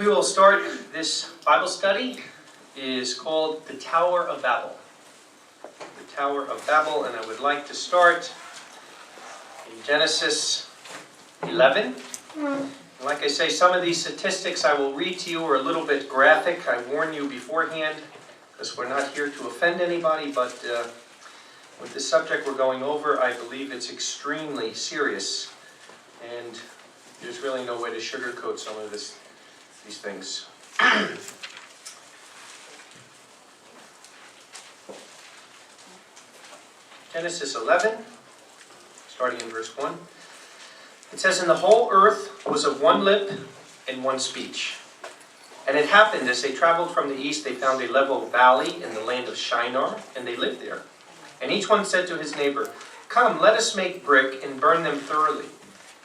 We will start this Bible study. It is called the Tower of Babel. The Tower of Babel, and I would like to start in Genesis 11. And like I say, some of these statistics I will read to you are a little bit graphic. I warn you beforehand, because we're not here to offend anybody, but with the subject we're going over, I believe it's extremely serious. And there's really no way to sugarcoat some of these things. Genesis 11, starting in verse 1. It says, "And the whole earth was of one lip and one speech. And it happened, as they traveled from the east, they found a level valley in the land of Shinar, and they lived there. And each one said to his neighbor, 'Come, let us make brick and burn them thoroughly.'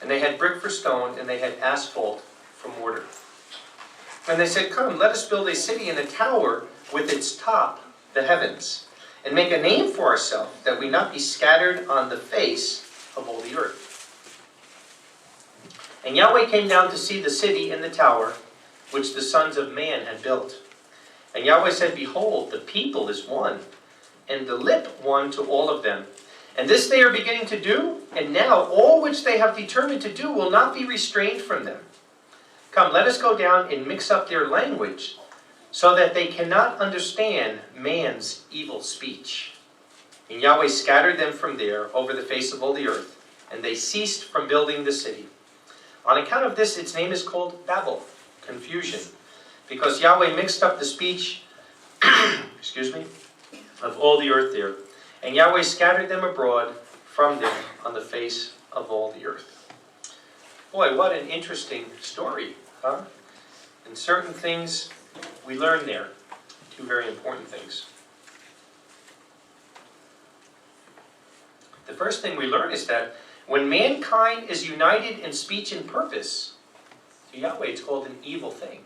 And they had brick for stone, and they had asphalt for mortar. And they said, 'Come, let us build a city and a tower with its top, the heavens, and make a name for ourselves, that we not be scattered on the face of all the earth.' And Yahweh came down to see the city and the tower, which the sons of man had built. And Yahweh said, 'Behold, the people is one, and the lip one to all of them. And this they are beginning to do, and now all which they have determined to do will not be restrained from them. Come, let us go down and mix up their language, so that they cannot understand man's evil speech.' And Yahweh scattered them from there over the face of all the earth, and they ceased from building the city. On account of this, its name is called Babel, confusion, because Yahweh mixed up the speech of all the earth there. And Yahweh scattered them abroad from them on the face of all the earth." Boy, what an interesting story, huh? And certain things we learn there. Two very important things. The first thing we learn is that when mankind is united in speech and purpose, to Yahweh it's called an evil thing.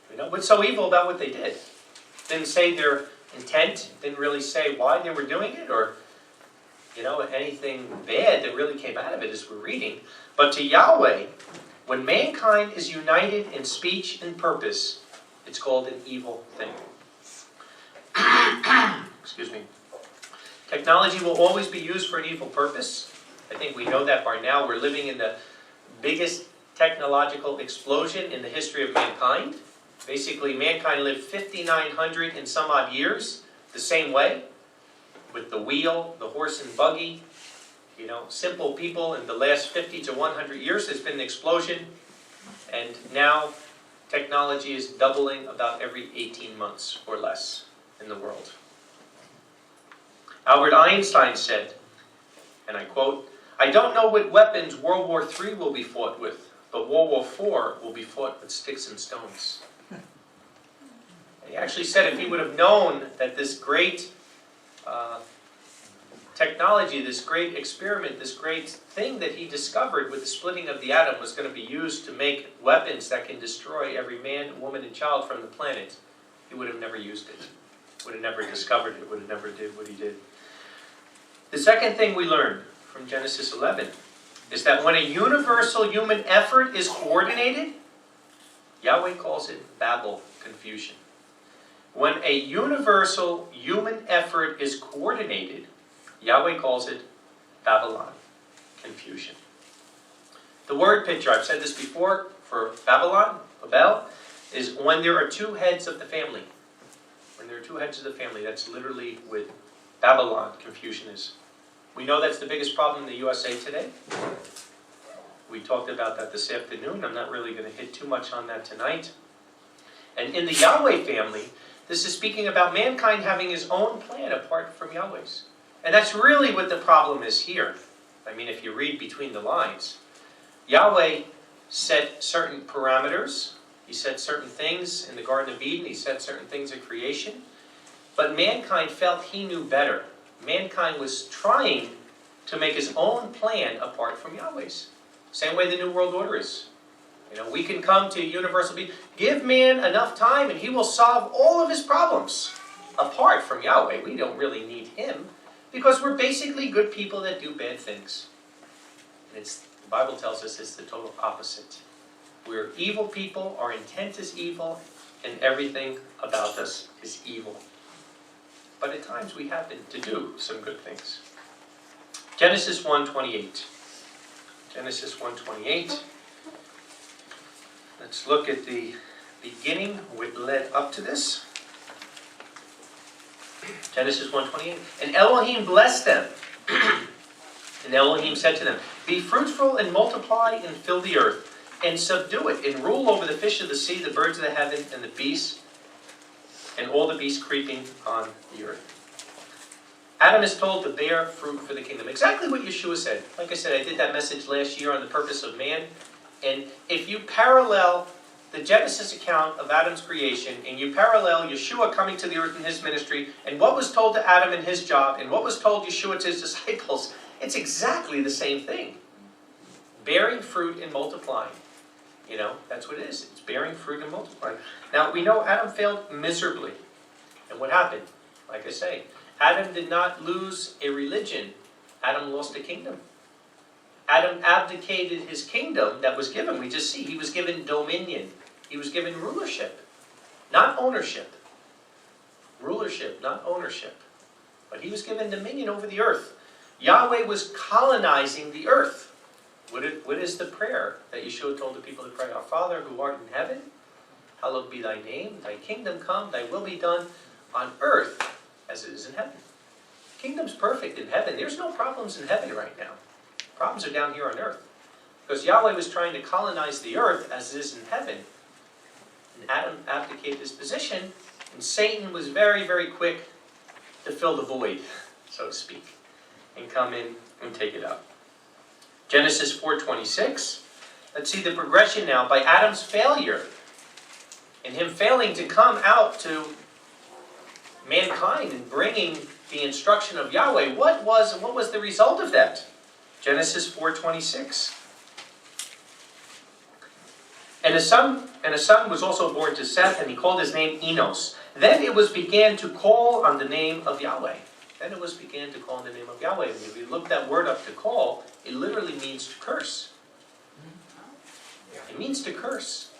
You know, what's so evil about what they did? Didn't say their intent, didn't really say why they were doing it, or anything bad that really came out of it as we're reading. But to Yahweh, when mankind is united in speech and purpose, it's called an evil thing. Excuse me. Technology will always be used for an evil purpose. I think we know that by now. We're living in the biggest technological explosion in the history of mankind. Basically, mankind lived 5,900 and some odd years the same way, with the wheel, the horse and buggy. Simple people. In the last 50 to 100 years, there's been an explosion, and now technology is doubling about every 18 months or less in the world. Albert Einstein said, and I quote, "I don't know what weapons World War III will be fought with, but World War IV will be fought with sticks and stones." He actually said if he would have known that this great technology, this great experiment, this great thing that he discovered with the splitting of the atom was going to be used to make weapons that can destroy every man, woman, and child from the planet, he would have never used it, would have never discovered it, would have never did what he did. The second thing we learn from Genesis 11 is that when a universal human effort is coordinated, Yahweh calls it Babel, confusion. When a universal human effort is coordinated, Yahweh calls it Babylon, confusion. The word picture, I've said this before, for Babylon, Babel, is when there are two heads of the family. When there are two heads of the family, that's literally what Babylon, confusion is. We know that's the biggest problem in the USA today. We talked about that this afternoon. I'm not really going to hit too much on that tonight. And in the Yahweh family, this is speaking about mankind having his own plan apart from Yahweh's. And that's really what the problem is here. I mean, if you read between the lines, Yahweh set certain parameters. He said certain things in the Garden of Eden. He said certain things in creation. But mankind felt he knew better. Mankind was trying to make his own plan apart from Yahweh's. Same way the New World Order is. We can come to universal peace. Give man enough time and he will solve all of his problems. Apart from Yahweh, we don't really need him, because we're basically good people that do bad things. And the Bible tells us it's the total opposite. We're evil people, our intent is evil, and everything about us is evil. But at times we happen to do some good things. Genesis 1:28. Genesis 1:28. Let's look at the beginning, what led up to this. Genesis 1:28. And Elohim blessed them. And Elohim said to them, be fruitful and multiply and fill the earth, and subdue it, and rule over the fish of the sea, the birds of the heaven, and the beasts, and all the beasts creeping on the earth. Adam is told to bear fruit for the kingdom. Exactly what Yeshua said. Like I said, I did that message last year on the purpose of man. And if you parallel the Genesis account of Adam's creation, and you parallel Yeshua coming to the earth in his ministry, and what was told to Adam in his job, and what was told Yeshua to his disciples, it's exactly the same thing. Bearing fruit and multiplying. You know, that's what it is. It's bearing fruit and multiplying. Now, we know Adam failed miserably. And what happened? Like I say, Adam did not lose a religion. Adam lost a kingdom. Adam abdicated his kingdom that was given. We just see he was given dominion. He was given rulership, not ownership. Rulership, not ownership. But he was given dominion over the earth. Yahweh was colonizing the earth. What is the prayer that Yeshua told the people to pray? Our Father who art in heaven, hallowed be thy name. Thy kingdom come, thy will be done on earth as it is in heaven. Kingdom's perfect in heaven. There's no problems in heaven right now. Problems are down here on earth. Because Yahweh was trying to colonize the earth as it is in heaven. And Adam abdicated his position, and Satan was very, very quick to fill the void, so to speak, and come in and take it up. Genesis 4:26. Let's see the progression now. By Adam's failure, and him failing to come out to mankind and bringing the instruction of Yahweh, what was the result of that? Genesis 4:26. And a son was also born to Seth, and he called his name Enos. Then it was began to call on the name of Yahweh. Then it was began to call on the name of Yahweh. And if you look that word up, to call, it literally means to curse. It means to curse.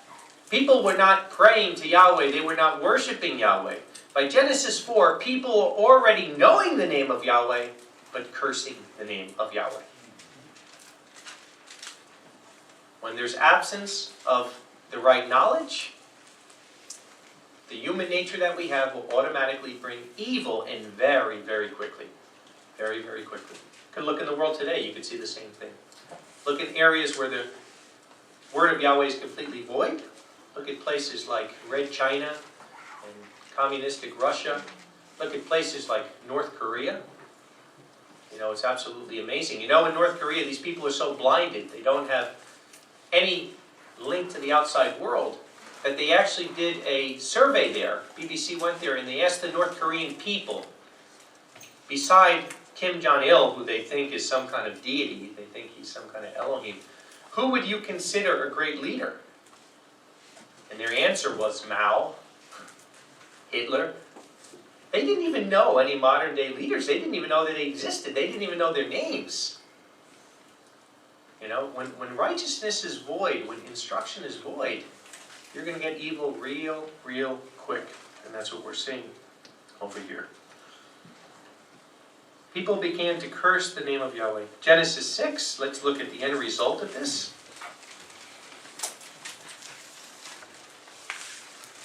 People were not praying to Yahweh. They were not worshiping Yahweh. By Genesis 4, people are already knowing the name of Yahweh, but cursing the name of Yahweh. When there's absence of the right knowledge, the human nature that we have will automatically bring evil in very, very quickly. Very, very quickly. You could look in the world today, you could see the same thing. Look at areas where the word of Yahweh is completely void. Look at places like Red China and communistic Russia. Look at places like North Korea. You know, it's absolutely amazing. You know, in North Korea, these people are so blinded, they don't have any link to the outside world, that they actually did a survey there. BBC went there and they asked the North Korean people, beside Kim Jong-il, who they think is some kind of deity, they think he's some kind of Elohim, who would you consider a great leader? And their answer was Mao, Hitler. They didn't even know any modern day leaders. They didn't even know that they existed. They didn't even know their names. You know, when righteousness is void, when instruction is void, you're going to get evil real, real quick. And that's what we're seeing over here. People began to curse the name of Yahweh. Genesis 6, let's look at the end result of this.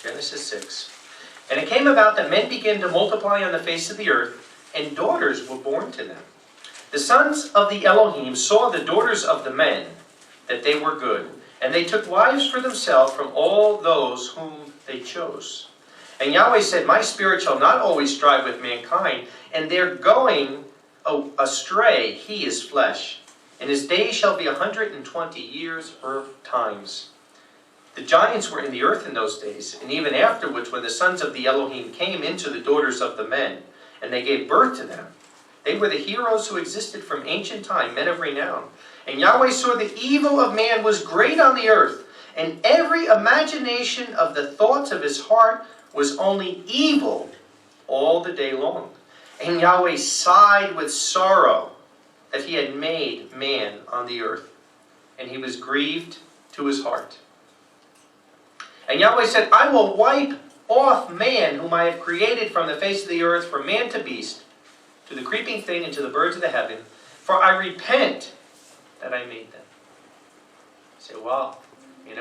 Genesis 6. And it came about that men began to multiply on the face of the earth, and daughters were born to them. The sons of the Elohim saw the daughters of the men, that they were good, and they took wives for themselves from all those whom they chose. And Yahweh said, my spirit shall not always strive with mankind, and their going astray, he is flesh. And his days shall be 120 years or times. The giants were in the earth in those days, and even afterwards, when the sons of the Elohim came into the daughters of the men, and they gave birth to them. They were the heroes who existed from ancient time, men of renown. And Yahweh saw the evil of man was great on the earth, and every imagination of the thoughts of his heart was only evil all the day long. And Yahweh sighed with sorrow that he had made man on the earth, and he was grieved to his heart. And Yahweh said, I will wipe off man whom I have created from the face of the earth, from man to beast, to the creeping thing, and to the birds of the heaven, for I repent that I made them. You say, well,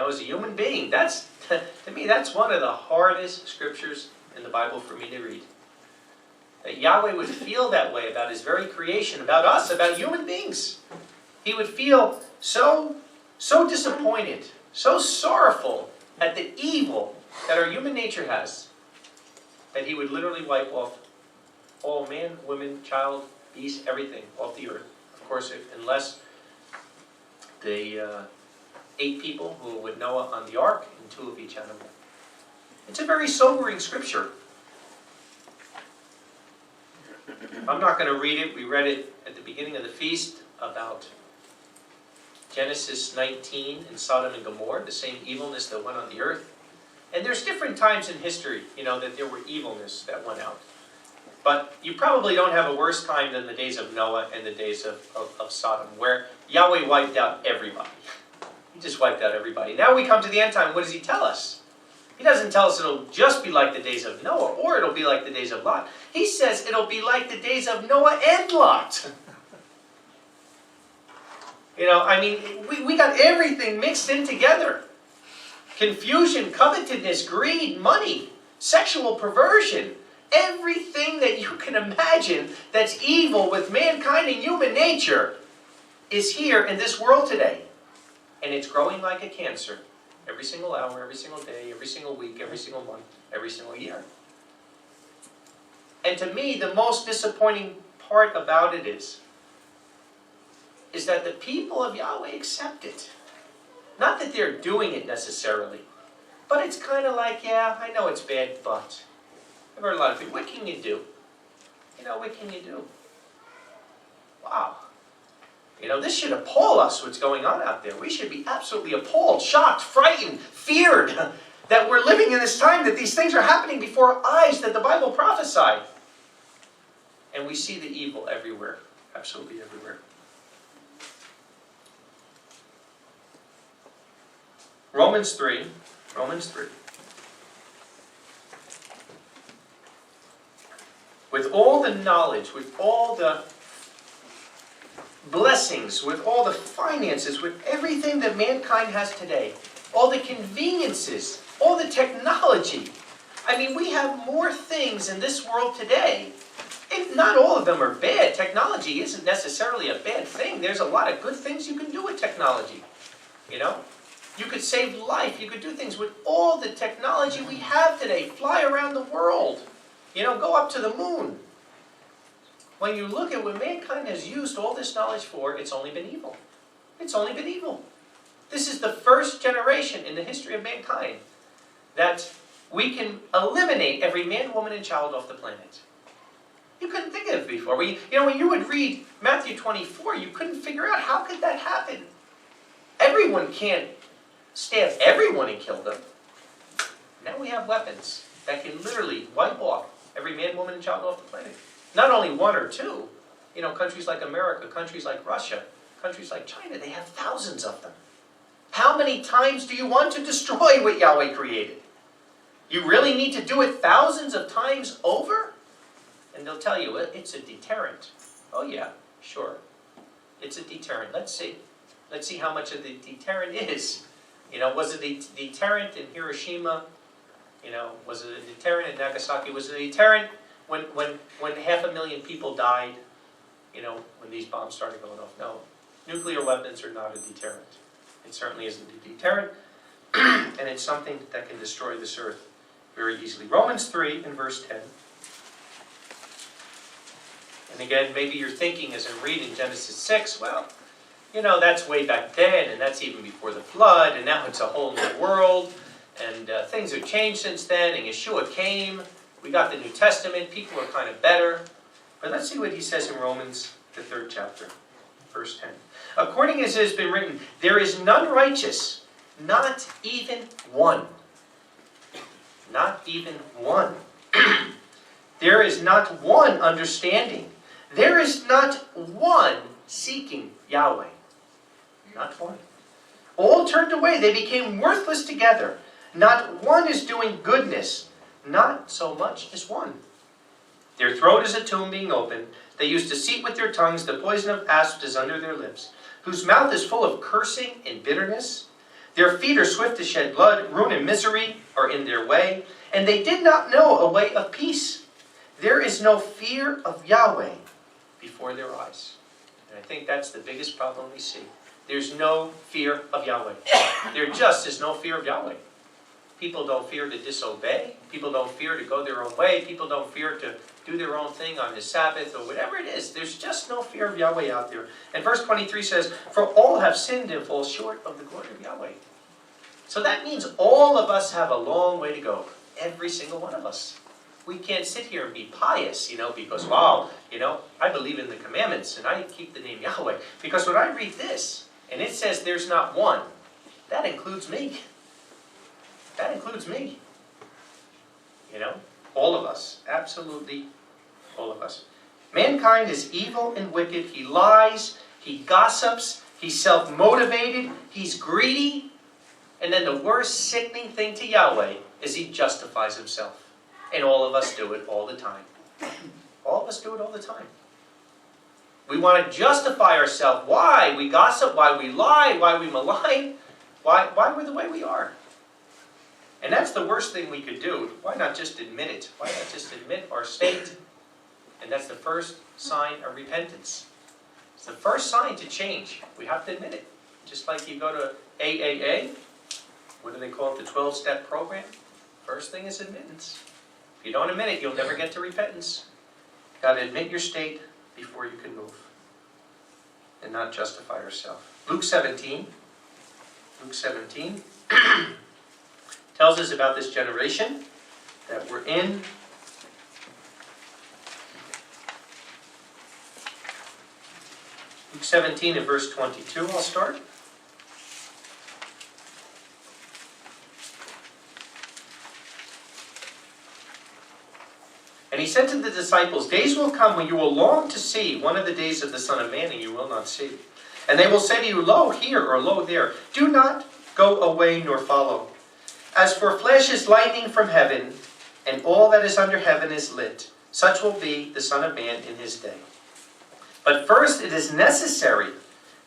as a human being, that's, to me, that's one of the hardest scriptures in the Bible for me to read. That Yahweh would feel that way about his very creation, about us, about human beings. He would feel so disappointed, so sorrowful at the evil that our human nature has, that he would literally wipe off all man, woman, child, beast, everything off the earth. Of course, unless the 8 people who were with Noah on the ark and 2 of each animal. It's a very sobering scripture. I'm not going to read it. We read it at the beginning of the feast about Genesis 19 and Sodom and Gomorrah, the same evilness that went on the earth. And there's different times in history, that there were evilness that went out. But you probably don't have a worse time than the days of Noah and the days of Sodom, where Yahweh wiped out everybody. He just wiped out everybody. Now we come to the end time. What does he tell us? He doesn't tell us it'll just be like the days of Noah, or it'll be like the days of Lot. He says it'll be like the days of Noah and Lot. We got everything mixed in together. Confusion, covetousness, greed, money, sexual perversion, everything that you can imagine that's evil with mankind and human nature is here in this world today. And it's growing like a cancer. Every single hour, every single day, every single week, every single month, every single year. And to me, the most disappointing part about it is that the people of Yahweh accept it. Not that they're doing it necessarily, but it's kind of like, yeah, I know it's bad, but I've heard a lot of people, what can you do? What can you do? Wow. This should appall us, what's going on out there. We should be absolutely appalled, shocked, frightened, feared that we're living in this time, that these things are happening before our eyes, that the Bible prophesied. And we see the evil everywhere, absolutely everywhere. Romans 3. With all the knowledge, with all the blessings, with all the finances, with everything that mankind has today, all the conveniences, all the technology. We have more things in this world today. And not all of them are bad. Technology isn't necessarily a bad thing. There's a lot of good things you can do with technology. You could save life. You could do things with all the technology we have today. Fly around the world. Go up to the moon. When you look at what mankind has used all this knowledge for, it's only been evil. It's only been evil. This is the first generation in the history of mankind that we can eliminate every man, woman, and child off the planet. You couldn't think of it before. When you would read Matthew 24, you couldn't figure out how could that happen. Everyone can't stab everyone and kill them. Now we have weapons that can literally wipe off every man, woman, and child off the planet. Not only 1 or 2. Countries like America, countries like Russia, countries like China, they have thousands of them. How many times do you want to destroy what Yahweh created? You really need to do it thousands of times over? And they'll tell you, it's a deterrent. Oh yeah, sure. It's a deterrent. Let's see. Let's see how much of the deterrent is. Was it a deterrent in Hiroshima? Was it a deterrent in Nagasaki? Was it a deterrent when 500,000 people died? When these bombs started going off? No. Nuclear weapons are not a deterrent. It certainly isn't a deterrent. And it's something that can destroy this earth very easily. Romans 3 and verse 10. And again, maybe you're thinking as I'm reading Genesis 6, well, that's way back then, and that's even before the flood, and now it's a whole new world, and things have changed since then, and Yeshua came, we got the New Testament, people are kind of better. But let's see what he says in Romans, the 3rd chapter, verse 10. According as it has been written, there is none righteous, not even one. Not even one. There is not one understanding. There is not one seeking Yahweh. Not one. All turned away. They became worthless together. Not one is doing goodness, not so much as one. Their throat is a tomb being opened. They use deceit with their tongues. The poison of asps is under their lips, whose mouth is full of cursing and bitterness. Their feet are swift to shed blood. Ruin and misery are in their way, and they did not know a way of peace. There is no fear of Yahweh before their eyes. And I think that's the biggest problem we see. There's no fear of Yahweh. There just is no fear of Yahweh. People don't fear to disobey. People don't fear to go their own way. People don't fear to do their own thing on the Sabbath or whatever it is. There's just no fear of Yahweh out there. And verse 23 says, for all have sinned and fall short of the glory of Yahweh. So that means all of us have a long way to go. Every single one of us. We can't sit here and be pious, because, wow, I believe in the commandments and I keep the name Yahweh. Because when I read this, and it says there's not one, that includes me. That includes me. All of us. Absolutely all of us. Mankind is evil and wicked. He lies. He gossips. He's self-motivated. He's greedy. And then the worst sickening thing to Yahweh is he justifies himself. And all of us do it all the time. All of us do it all the time. We want to justify ourselves. Why we gossip, why we lie, why we malign, why we're the way we are. And that's the worst thing we could do. Why not just admit it? Why not just admit our state? And that's the first sign of repentance. It's the first sign to change. We have to admit it. Just like you go to AAA, what do they call it, the 12-step program? First thing is admittance. If you don't admit it, you'll never get to repentance. You've got to admit your state before you can move. And not justify yourself. Luke 17 tells us about this generation that we're in. Luke 17 and verse 22, I'll start. And he said to the disciples, days will come when you will long to see one of the days of the Son of Man, and you will not see. And they will say to you, lo here, or lo there. Do not go away nor follow. As for flashes lightning from heaven, and all that is under heaven is lit, such will be the Son of Man in his day. But first it is necessary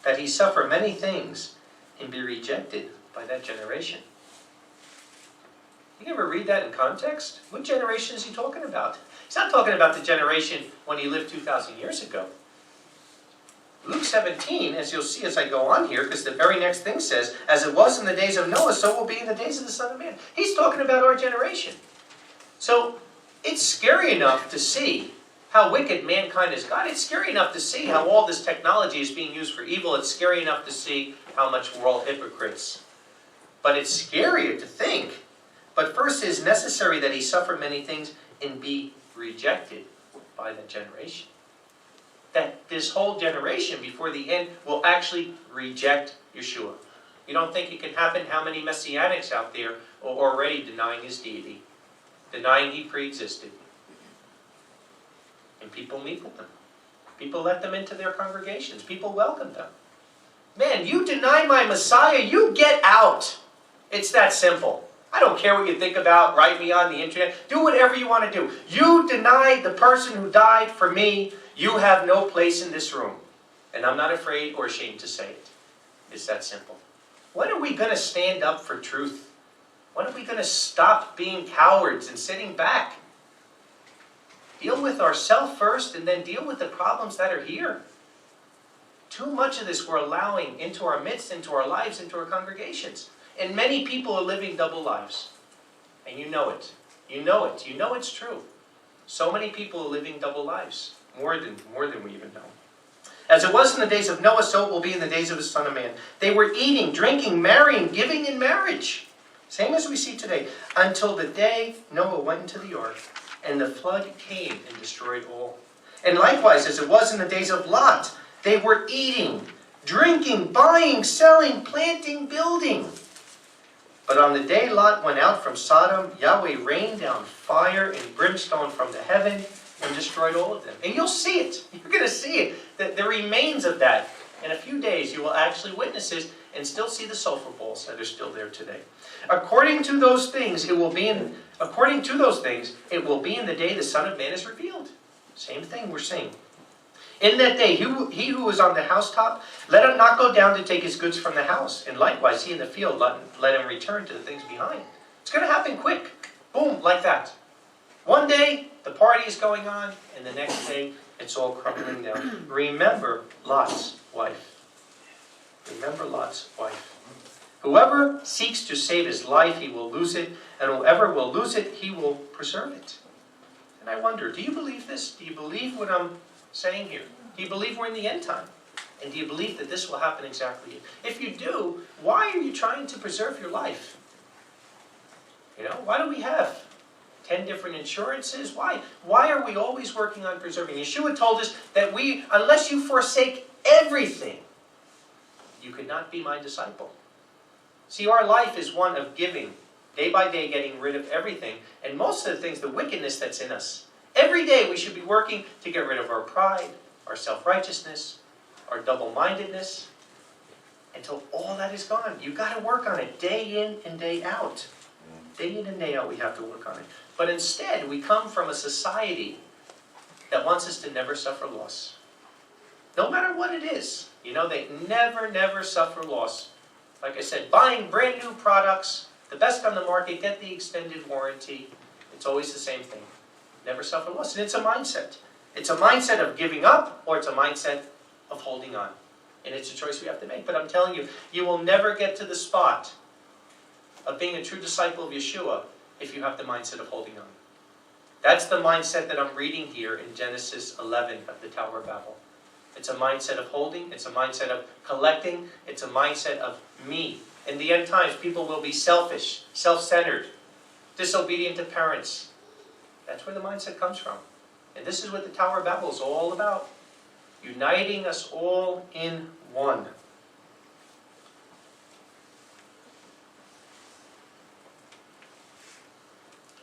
that he suffer many things and be rejected by that generation. You ever read that in context? What generation is he talking about? He's not talking about the generation when he lived 2,000 years ago. Luke 17, as you'll see as I go on here, because the very next thing says, as it was in the days of Noah, so will be in the days of the Son of Man. He's talking about our generation. So it's scary enough to see how wicked mankind has got. It's scary enough to see how all this technology is being used for evil. It's scary enough to see how much we're all hypocrites. But it's scarier to think. But first it is necessary that he suffer many things and be rejected by that generation. That this whole generation before the end will actually reject Yeshua. You don't think it can happen? How many messianics out there are already denying his deity? Denying he pre-existed. And people meet with them. People let them into their congregations. People welcome them. Man, you deny my Messiah, you get out. It's that simple. I don't care what you think about, write me on the internet. Do whatever you want to do. You deny the person who died for me, you have no place in this room. And I'm not afraid or ashamed to say it. It's that simple. When are we going to stand up for truth? When are we going to stop being cowards and sitting back? Deal with ourselves first and then deal with the problems that are here. Too much of this we're allowing into our midst, into our lives, into our congregations. And many people are living double lives. And you know it. You know it. You know it's true. So many people are living double lives. More than we even know. As it was in the days of Noah, so it will be in the days of the Son of Man. They were eating, drinking, marrying, giving in marriage. Same as we see today. Until the day Noah went into the ark, and the flood came and destroyed all. And likewise, as it was in the days of Lot, they were eating, drinking, buying, selling, planting, building. But on the day Lot went out from Sodom, Yahweh rained down fire and brimstone from the heaven and destroyed all of them. And you'll see it. You're going to see it. The remains of that. In a few days, you will actually witness it. and still see the sulfur balls that are still there today. According to those things, it will be in the day the Son of Man is revealed. Same thing we're seeing. In that day, he who is on the housetop, let him not go down to take his goods from the house. And likewise, he in the field, let him return to the things behind. It's going to happen quick. Boom, like that. One day, the party is going on, and the next day, it's all crumbling down. Remember Lot's wife. Remember Lot's wife. Whoever seeks to save his life, he will lose it. And whoever will lose it, he will preserve it. And I wonder, do you believe this? Do you believe what I'm saying here? Do you believe we're in the end time? And do you believe that this will happen exactly? If you do, why are you trying to preserve your life? Why do we have 10 different insurances? Why? Why are we always working on preserving? Yeshua told us that unless you forsake everything, you could not be my disciple. See, our life is one of giving, day by day getting rid of everything, and most of the things, the wickedness that's in us. Every day we should be working to get rid of our pride, our self-righteousness, our double-mindedness, until all that is gone. You've got to work on it day in and day out. Day in and day out we have to work on it. But instead, we come from a society that wants us to never suffer loss. No matter what it is. They never suffer loss. Like I said, buying brand new products, the best on the market, get the extended warranty. It's always the same thing. Never suffer loss. And it's a mindset. It's a mindset of giving up, or it's a mindset of holding on. And it's a choice we have to make. But I'm telling you, you will never get to the spot of being a true disciple of Yeshua if you have the mindset of holding on. That's the mindset that I'm reading here in Genesis 11 of the Tower of Babel. It's a mindset of holding. It's a mindset of collecting. It's a mindset of me. In the end times, people will be selfish, self-centered, disobedient to parents. That's where the mindset comes from. And this is what the Tower of Babel is all about. Uniting us all in one.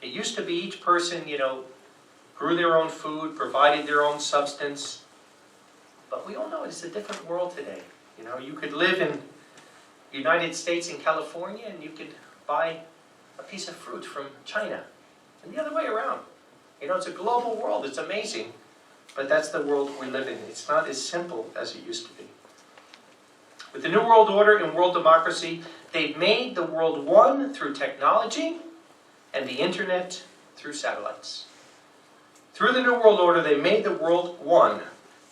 It used to be each person, grew their own food, provided their own substance. But we all know it's a different world today. You could live in the United States in California and you could buy a piece of fruit from China. And the other way around. It's a global world. It's amazing. But that's the world we live in. It's not as simple as it used to be. With the New World Order and world democracy, they've made the world one through technology and the internet through satellites. Through the New World Order, they made the world one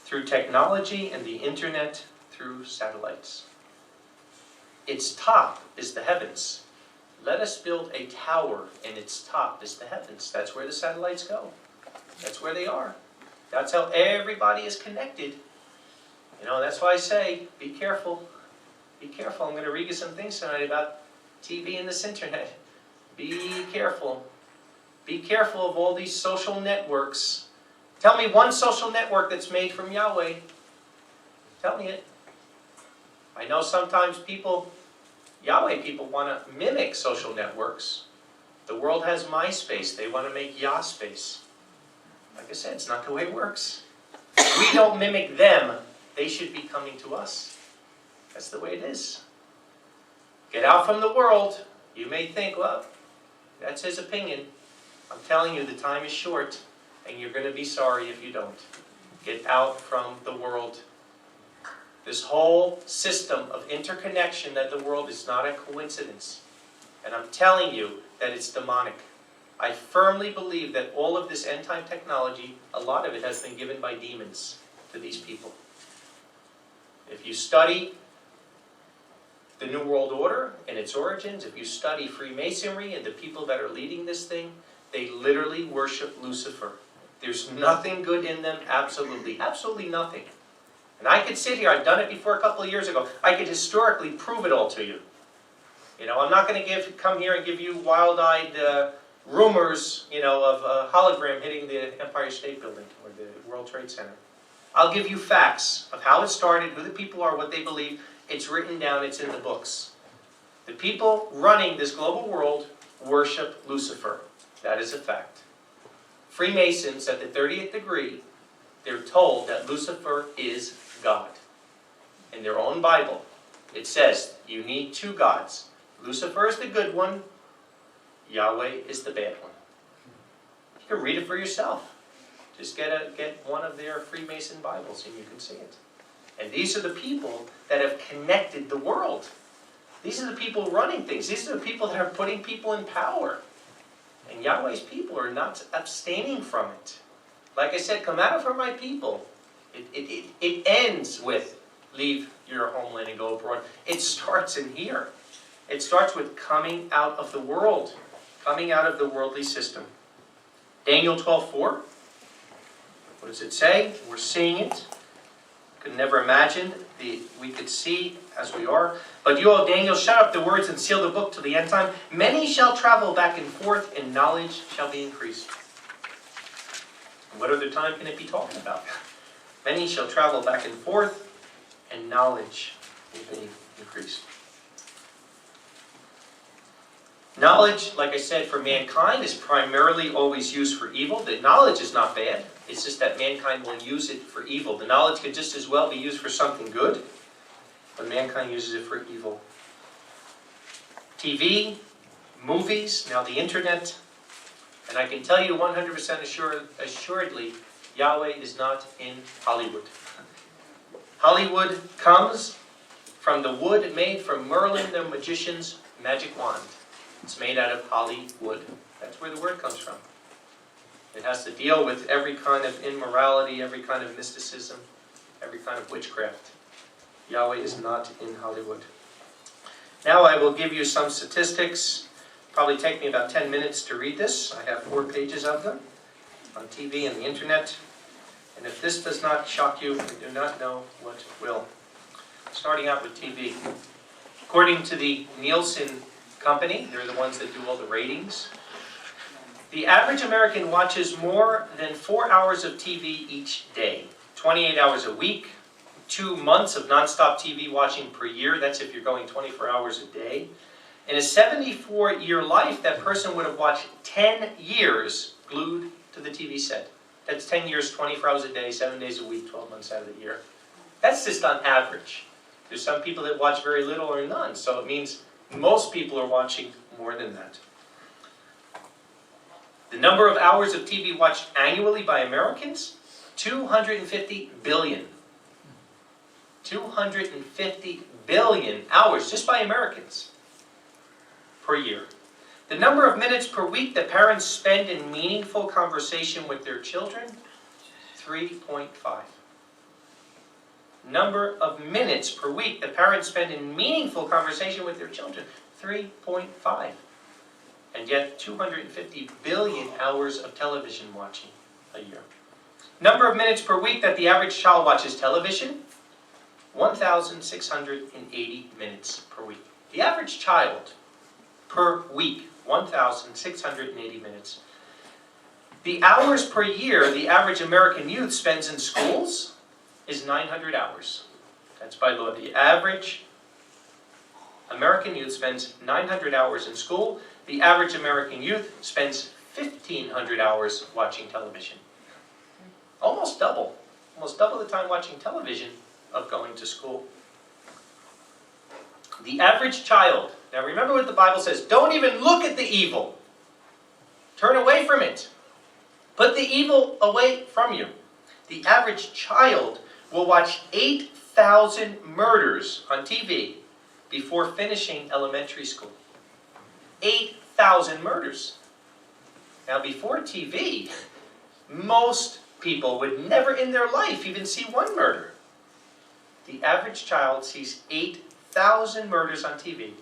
through technology and the internet through satellites. Its top is the heavens. Let us build a tower, and its top is the heavens. That's where the satellites go. That's where they are. That's how everybody is connected. That's why I say, be careful. Be careful. I'm going to read you some things tonight about TV and this internet. Be careful. Be careful of all these social networks. Tell me one social network that's made from Yahweh. Tell me it. I know sometimes Yahweh people want to mimic social networks. The world has MySpace. They want to make Yah space. Like I said, it's not the way it works. We don't mimic them. They should be coming to us. That's the way it is. Get out from the world. You may think, well, that's his opinion. I'm telling you, the time is short, and you're going to be sorry if you don't. Get out from the world. This whole system of interconnection that the world is not a coincidence. And I'm telling you that it's demonic. I firmly believe that all of this end-time technology, a lot of it has been given by demons to these people. If you study the New World Order and its origins, if you study Freemasonry and the people that are leading this thing, they literally worship Lucifer. There's nothing good in them, absolutely nothing. And I could sit here, I've done it before a couple of years ago, I could historically prove it all to you. I'm not going to come here and give you wild-eyed rumors, of a hologram hitting the Empire State Building or the World Trade Center. I'll give you facts of how it started, who the people are, what they believe. It's written down, it's in the books. The people running this global world worship Lucifer. That is a fact. Freemasons at the 30th degree, they're told that Lucifer is God. In their own Bible, It says you need two gods. Lucifer is the good one. Yahweh is the bad one. You can read it for yourself. Just get one of their Freemason Bibles and you can see it. And these are the people that have connected the world. These are the people running things. These are the people that are putting people in power. And Yahweh's people are not abstaining from it. Like I said, come out of her, my people. It ends with leave your homeland and go abroad. It starts in here. It starts with coming out of the world. Coming out of the worldly system. Daniel 12:4. What does it say? We're seeing it. Could never imagine we could see as we are. But you, O Daniel, shut up the words and seal the book till the end time. Many shall travel back and forth, and knowledge shall be increased. What other time can it be talking about? Many shall travel back and forth, and knowledge will be increased. Knowledge, like I said, for mankind is primarily always used for evil. The knowledge is not bad. It's just that mankind will use it for evil. The knowledge could just as well be used for something good, but mankind uses it for evil. TV, movies, now the internet, and I can tell you 100% assuredly, Yahweh is not in Hollywood. Hollywood comes from the wood made from Merlin the magician's magic wand. It's made out of Hollywood. That's where the word comes from. It has to deal with every kind of immorality, every kind of mysticism, every kind of witchcraft. Yahweh is not in Hollywood. Now I will give you some statistics. Probably take me about 10 minutes to read this. I have 4 pages of them on TV and the internet. And if this does not shock you, I do not know what will. Starting out with TV. According to the Nielsen Company, they're the ones that do all the ratings. The average American watches more than 4 hours of TV each day. 28 hours a week. 2 months of nonstop TV watching per year. That's if you're going 24 hours a day. In a 74-year life, that person would have watched 10 years glued to the TV set. That's 10 years, 24 hours a day, 7 days a week, 12 months out of the year. That's just on average. There's some people that watch very little or none, so it means most people are watching more than that. The number of hours of TV watched annually by Americans, 250 billion. 250 billion hours just by Americans per year. The number of minutes per week that parents spend in meaningful conversation with their children, 3.5. Number of minutes per week that parents spend in meaningful conversation with their children, 3.5. And yet 250 billion hours of television watching a year. Number of minutes per week that the average child watches television, 1,680 minutes per week. The average child per week, 1,680 minutes. The hours per year the average American youth spends in schools is 900 hours. That's by law. The average American youth spends 900 hours in school. The average American youth spends 1,500 hours watching television. Almost double the time watching television of going to school. The average child, now remember what the Bible says, don't even look at the evil. Turn away from it. Put the evil away from you. The average child will watch 8,000 murders on TV before finishing elementary school. 8,000 murders. Now before TV, most people would never in their life even see one murder. The average child sees 8,000 murders on TV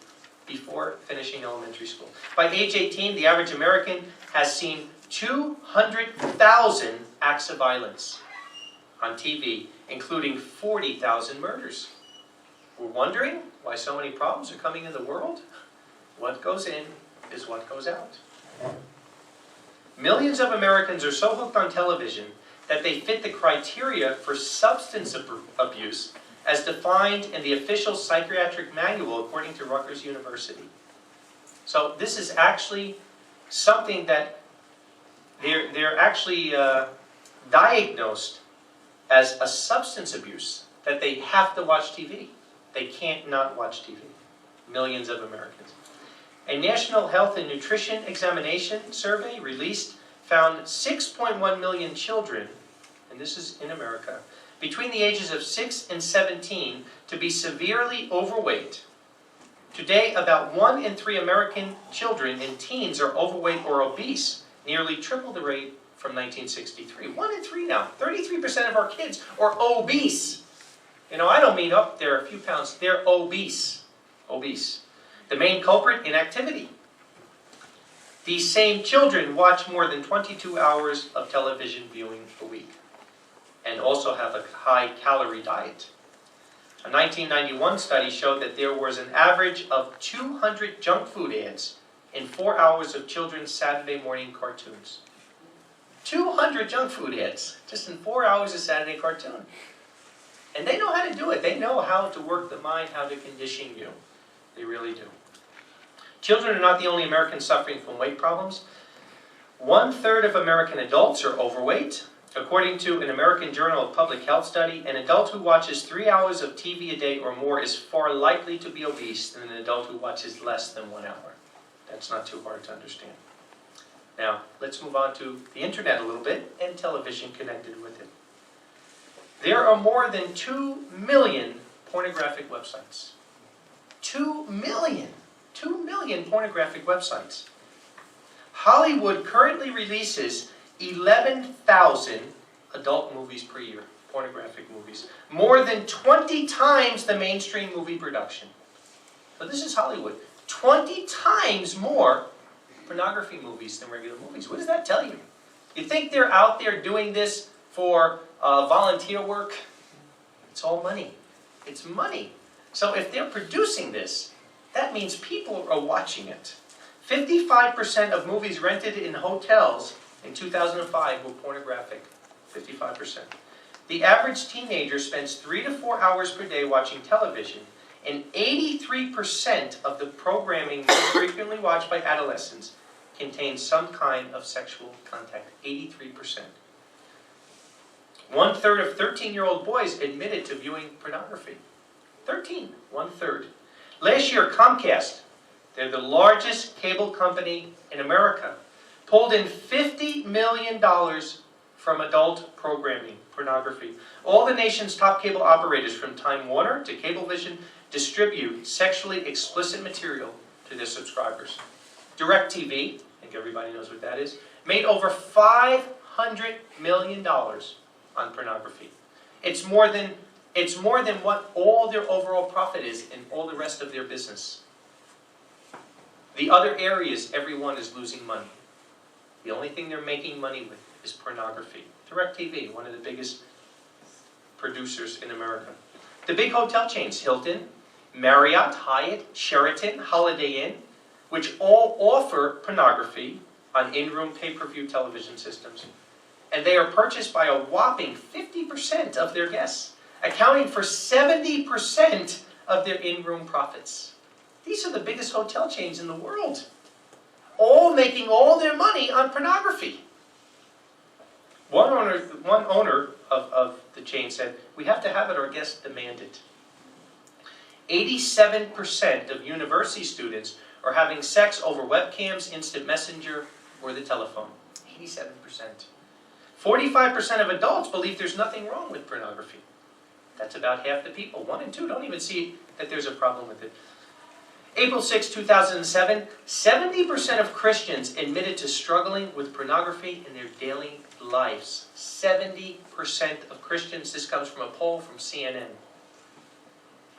before finishing elementary school. By age 18, the average American has seen 200,000 acts of violence on TV, including 40,000 murders. We're wondering why so many problems are coming in the world? What goes in is what goes out. Millions of Americans are so hooked on television that they fit the criteria for substance abuse as defined in the official psychiatric manual according to Rutgers University. So this is actually something that they're actually diagnosed as a substance abuse, that they have to watch TV. They can't not watch TV. Millions of Americans. A National Health and Nutrition Examination survey released found 6.1 million children, and this is in America, between the ages of 6 and 17 to be severely overweight. Today, about 1 in 3 American children and teens are overweight or obese, nearly triple the rate from 1963. 1 in 3 now. 33% of our kids are obese. You know, I don't mean up there a few pounds. They're obese. Obese. The main culprit, inactivity. These same children watch more than 22 hours of television viewing a week and also have a high-calorie diet. A 1991 study showed that there was an average of 200 junk food ads in 4 hours of children's Saturday morning cartoons. 200 junk food ads just in 4 hours of Saturday cartoon. And they know how to do it. They know how to work the mind, how to condition you. They really do. Children are not the only Americans suffering from weight problems. 1/3 of American adults are overweight. According to an American Journal of Public Health study, an adult who watches 3 hours of TV a day or more is far likely to be obese than an adult who watches less than 1 hour. That's not too hard to understand. Now, let's move on to the internet a little bit and television connected with it. There are more than 2 million pornographic websites. 2 million! 2 million pornographic websites. Hollywood currently releases 11,000 adult movies per year, pornographic movies. More than 20 times the mainstream movie production. So this is Hollywood. 20 times more pornography movies than regular movies. What does that tell you? You think they're out there doing this for volunteer work? It's all money. It's money. So if they're producing this, that means people are watching it. 55% of movies rented in hotels in 2005 were pornographic. 55%. The average teenager spends 3 to 4 hours per day watching television, and 83% of the programming most frequently watched by adolescents contains some kind of sexual contact. 83%. 1/3 of 13-year-old boys admitted to viewing pornography. 13, 1/3. Last year, Comcast, they're the largest cable company in America, pulled in $50 million from adult programming, pornography. All the nation's top cable operators, from Time Warner to Cablevision, distribute sexually explicit material to their subscribers. DirecTV, I think everybody knows what that is, made over $500 million on pornography. It's more than what all their overall profit is in all the rest of their business. The other areas, everyone is losing money. The only thing they're making money with is pornography. DirecTV, one of the biggest producers in America. The big hotel chains, Hilton, Marriott, Hyatt, Sheraton, Holiday Inn, which all offer pornography on in-room pay-per-view television systems. And they are purchased by a whopping 50% of their guests, accounting for 70% of their in-room profits. These are the biggest hotel chains in the world, all making all their money on pornography. One owner of the chain said, "We have to have it, our guests demand it." 87% of university students are having sex over webcams, instant messenger, or the telephone. 87%. 45% of adults believe there's nothing wrong with pornography. That's about half the people. 1 in 2 don't even see that there's a problem with it. April 6, 2007, 70% of Christians admitted to struggling with pornography in their daily lives. 70% of Christians. This comes from a poll from CNN.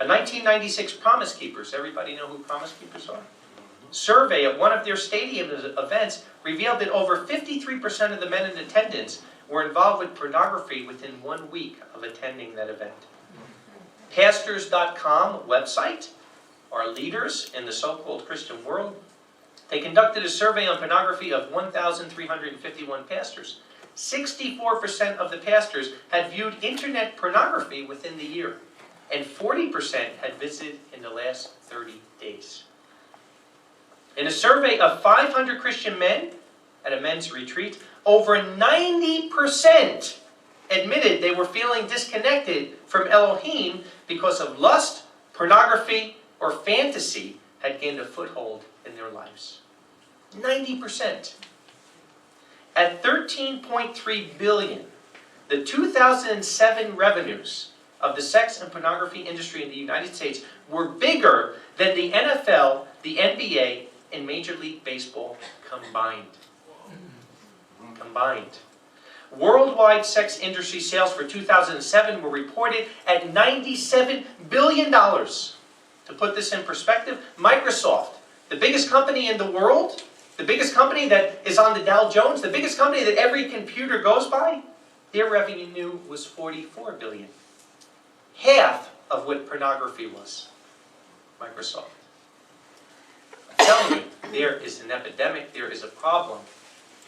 A 1996 Promise Keepers, everybody know who Promise Keepers are? Survey at one of their stadium events revealed that over 53% of the men in attendance were involved with pornography within 1 week of attending that event. Pastors.com website are leaders in the so-called Christian world. They conducted a survey on pornography of 1,351 pastors. 64% of the pastors had viewed internet pornography within the year, and 40% had visited in the last 30 days. In a survey of 500 Christian men at a men's retreat, over 90% admitted they were feeling disconnected from Elohim because of lust, Pornography or fantasy had gained a foothold in their lives. 90%. At $13.3 billion, the 2007 revenues of the sex and pornography industry in the United States were bigger than the NFL, the NBA, and Major League Baseball combined. Combined. Worldwide sex industry sales for 2007 were reported at $97 billion. To put this in perspective, Microsoft, the biggest company in the world, the biggest company that is on the Dow Jones, the biggest company that every computer goes by, their revenue was $44 billion. Half of what pornography was. Microsoft. I'm telling you, there is an epidemic, there is a problem,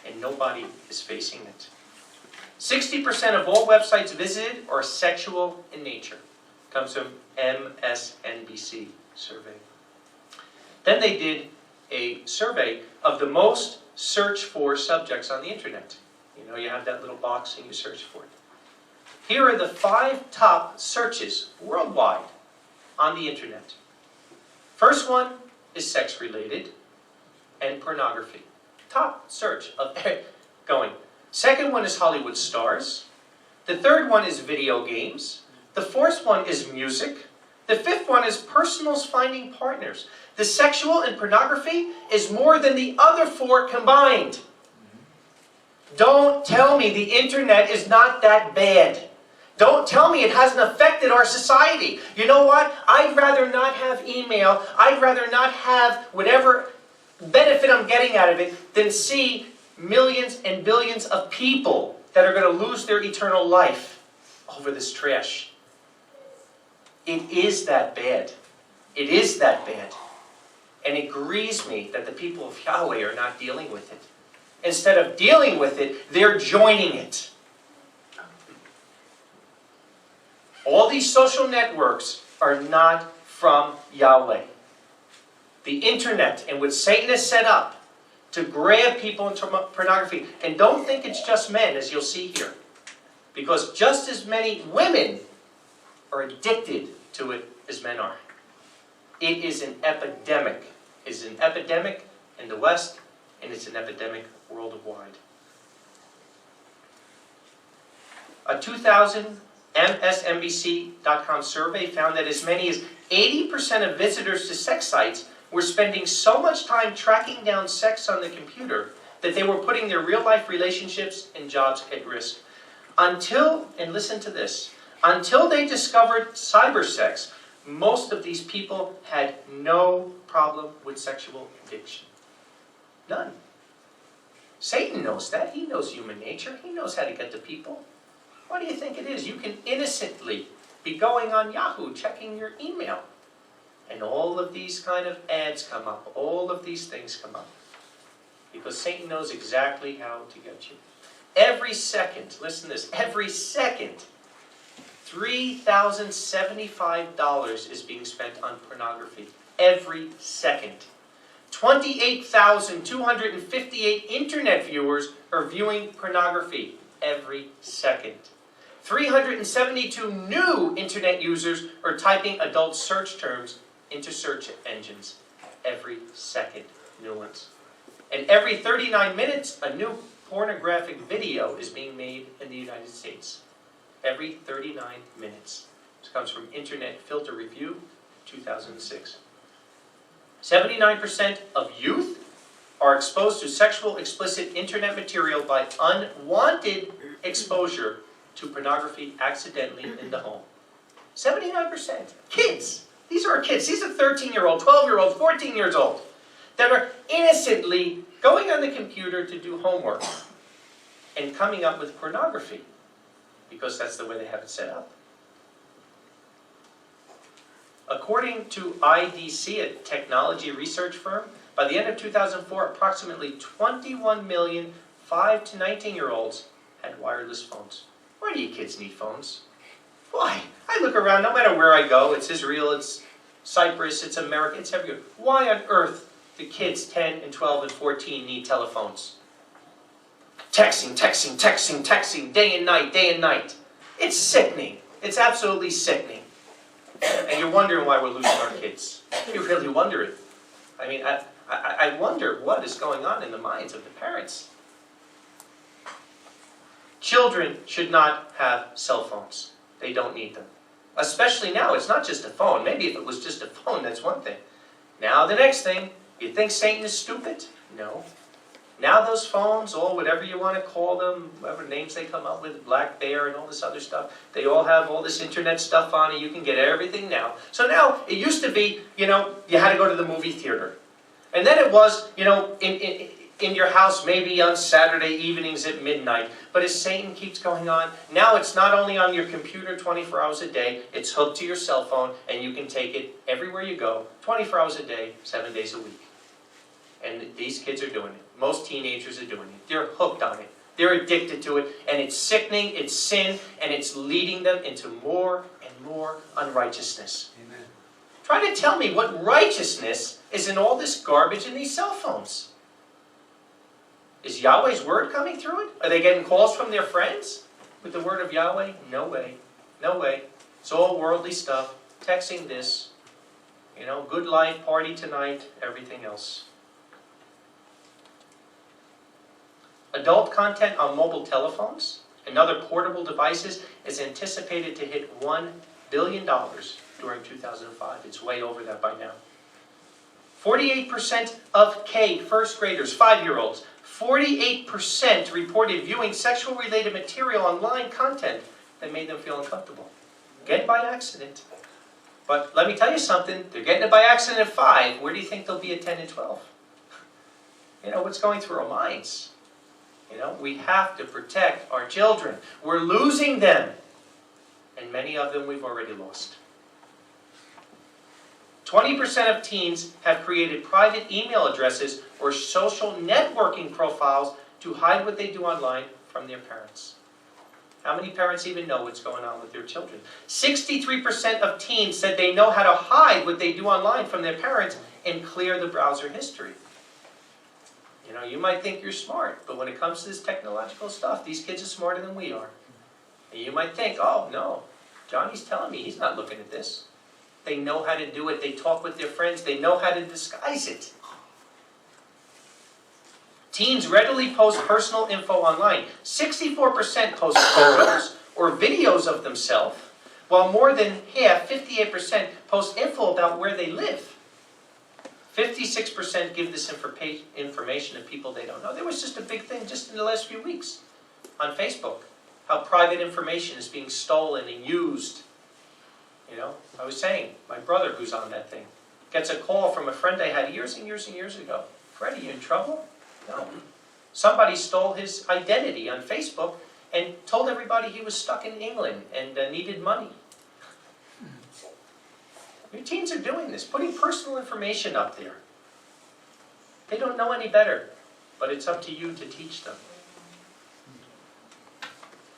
and nobody is facing it. 60% of all websites visited are sexual in nature. Comes from MSNBC survey. Then they did a survey of the most searched for subjects on the internet. You know, you have that little box and you search for it. Here are the 5 top searches worldwide on the internet. First one is sex-related and pornography. Top search of going. Second one is Hollywood stars. The third one is video games. The fourth one is music. The fifth one is personals finding partners. The sexual and pornography is more than the other 4 combined. Don't tell me the internet is not that bad. Don't tell me it hasn't affected our society. You know what? I'd rather not have email. I'd rather not have whatever benefit I'm getting out of it than see millions and billions of people that are going to lose their eternal life over this trash. It is that bad. It is that bad. And it grieves me that the people of Yahweh are not dealing with it. Instead of dealing with it, they're joining it. All these social networks are not from Yahweh. The internet and what Satan has set up to grab people into pornography. And don't think it's just men, as you'll see here. Because just as many women are addicted to it as men are. It is an epidemic. It is an epidemic in the West, and it's an epidemic worldwide. A 2000 MSNBC.com survey found that as many as 80% of visitors to sex sites were spending so much time tracking down sex on the computer that they were putting their real-life relationships and jobs at risk. Until, and listen to this, until they discovered cyber sex, most of these people had no problem with sexual addiction. None. Satan knows that. He knows human nature. He knows how to get to people. What do you think it is? You can innocently be going on Yahoo, checking your email. And all of these kind of ads come up. All of these things come up. Because Satan knows exactly how to get you. Every second, listen to this, every second, $3,075 is being spent on pornography. Every second. 28,258 internet viewers are viewing pornography every second. 372 new internet users are typing adult search terms into search engines every second. New ones. And every 39 minutes, a new pornographic video is being made in the United States. Every 39 minutes. This comes from Internet Filter Review, 2006. 79% of youth are exposed to sexual explicit internet material by unwanted exposure to pornography accidentally in the home. 79%. Kids. These are our kids. These are 13-year-old, 12-year-old, 14 years old that are innocently going on the computer to do homework and coming up with pornography because that's the way they have it set up. According to IDC, a technology research firm, by the end of 2004, approximately 21 million 5 to 19-year-olds had wireless phones. Why do you kids need phones? Why? I look around, no matter where I go, it's Israel, it's Cyprus, it's America, it's everywhere. Why on earth do kids 10 and 12 and 14 need telephones? Texting, texting, texting, texting, day and night, day and night. It's sickening. It's absolutely sickening. And you're wondering why we're losing our kids. You really wonder it. I mean, I wonder what is going on in the minds of the parents. Children should not have cell phones. They don't need them. Especially now, it's not just a phone. Maybe if it was just a phone, that's one thing. Now the next thing, you think Satan is stupid? No. Now those phones, or whatever you want to call them, whatever names they come up with, Black Bear and all this other stuff, they all have all this internet stuff on it. You can get everything now. So now, it used to be, you had to go to the movie theater. And then it was, in your house, maybe on Saturday evenings at midnight. But as Satan keeps going on, now it's not only on your computer 24 hours a day, it's hooked to your cell phone, and you can take it everywhere you go, 24 hours a day, 7 days a week. And these kids are doing it. Most teenagers are doing it. They're hooked on it. They're addicted to it, and it's sickening, it's sin, and it's leading them into more and more unrighteousness. Amen. Try to tell me what righteousness is in all this garbage in these cell phones. Is Yahweh's word coming through it? Are they getting calls from their friends with the word of Yahweh? No way. No way. It's all worldly stuff. Texting this. Good life, party tonight, everything else. Adult content on mobile telephones and other portable devices is anticipated to hit $1 billion during 2005. It's way over that by now. 48% of first graders, 5-year-olds, 48% reported viewing sexual-related material online content that made them feel uncomfortable. Again, by accident. But let me tell you something, they're getting it by accident at 5. Where do you think they'll be at 10 and 12? What's going through our minds? We have to protect our children. We're losing them. And many of them we've already lost. 20% of teens have created private email addresses or social networking profiles to hide what they do online from their parents. How many parents even know what's going on with their children? 63% of teens said they know how to hide what they do online from their parents and clear the browser history. You might think you're smart, but when it comes to this technological stuff, these kids are smarter than we are. And you might think, oh no, Johnny's telling me he's not looking at this. They know how to do it. They talk with their friends. They know how to disguise it. Teens readily post personal info online. 64% post photos or videos of themselves, while more than half, 58%, post info about where they live. 56% give this information to people they don't know. There was just a big thing just in the last few weeks on Facebook, how private information is being stolen and used. I was saying, my brother who's on that thing, gets a call from a friend I had years and years and years ago. Fred, are you in trouble? No. Somebody stole his identity on Facebook and told everybody he was stuck in England and needed money. Your teens are doing this, putting personal information up there. They don't know any better, but it's up to you to teach them.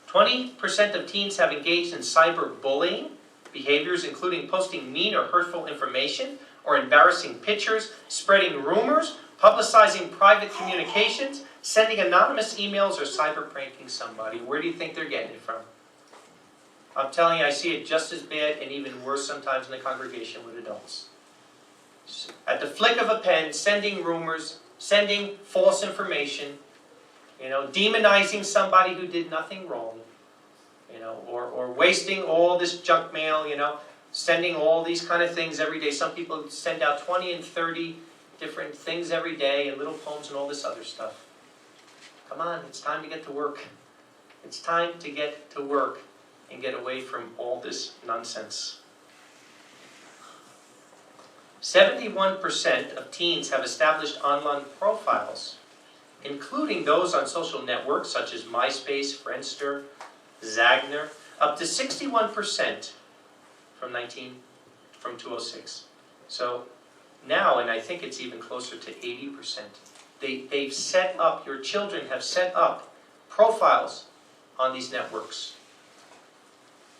20% of teens have engaged in cyberbullying behaviors, including posting mean or hurtful information or embarrassing pictures, spreading rumors, publicizing private communications, sending anonymous emails, or cyber pranking somebody. Where do you think they're getting it from? I'm telling you, I see it just as bad and even worse sometimes in the congregation with adults. At the flick of a pen, sending rumors, sending false information, demonizing somebody who did nothing wrong, or wasting all this junk mail, sending all these kind of things every day. Some people send out 20 and 30 different things every day and little poems and all this other stuff. Come on, it's time to get to work. It's time to get to work and get away from all this nonsense. 71% of teens have established online profiles, including those on social networks such as MySpace, Friendster, Zagner, up to 61% from 2006. So now, and I think it's even closer to 80%, they've set up, your children have set up profiles on these networks.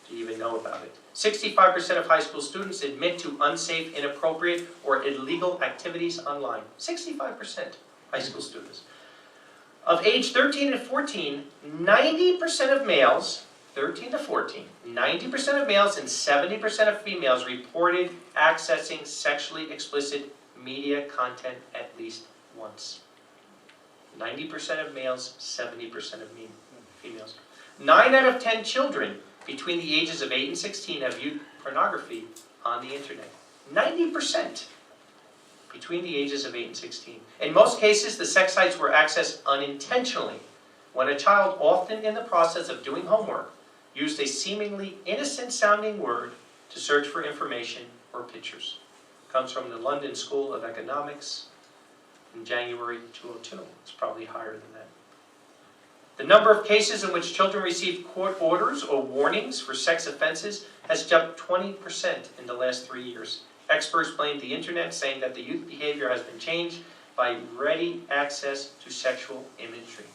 Do you even know about it? 65% of high school students admit to unsafe, inappropriate, or illegal activities online. 65% high school students. Of age 13 and 14, 90% of males 13 to 14, 90% of males and 70% of females reported accessing sexually explicit media content at least once. 90% of males, 70% of females. 9 out of 10 children between the ages of 8 and 16 have viewed pornography on the internet. 90% between the ages of 8 and 16. In most cases, the sex sites were accessed unintentionally, when a child, often in the process of doing homework, used a seemingly innocent-sounding word to search for information or pictures. It comes from the London School of Economics in January 2002. It's probably higher than that. The number of cases in which children received court orders or warnings for sex offenses has jumped 20% in the last 3 years. Experts blame the internet, saying that the youth behavior has been changed by ready access to sexual imagery.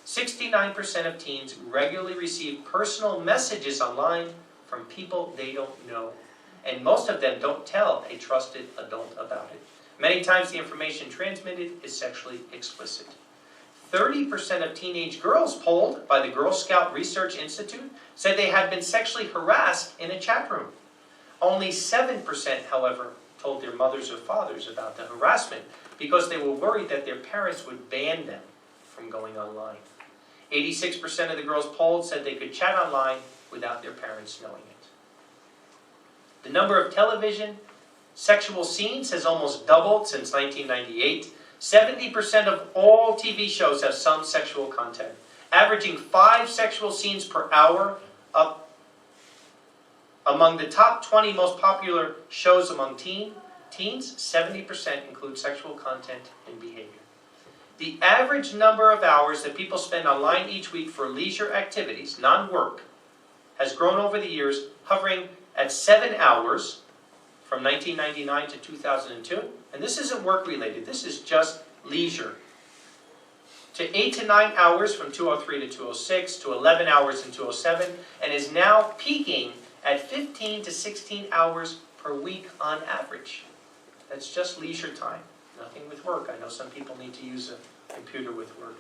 69% of teens regularly receive personal messages online from people they don't know, and most of them don't tell a trusted adult about it. Many times the information transmitted is sexually explicit. 30% of teenage girls polled by the Girl Scout Research Institute said they had been sexually harassed in a chat room. Only 7%, however, told their mothers or fathers about the harassment because they were worried that their parents would ban them from going online. 86% of the girls polled said they could chat online without their parents knowing it. The number of television sexual scenes has almost doubled since 1998. 70% of all TV shows have some sexual content, averaging 5 sexual scenes per hour. Up among the top 20 most popular shows among teens, 70% include sexual content and behavior. The average number of hours that people spend online each week for leisure activities, non-work, has grown over the years, hovering at 7 hours from 1999 to 2002. And this isn't work-related, this is just leisure. To 8 to 9 hours from 2003 to 2006, to 11 hours in 2007, and is now peaking at 15 to 16 hours per week on average. That's just leisure time, nothing with work. I know some people need to use a computer with work.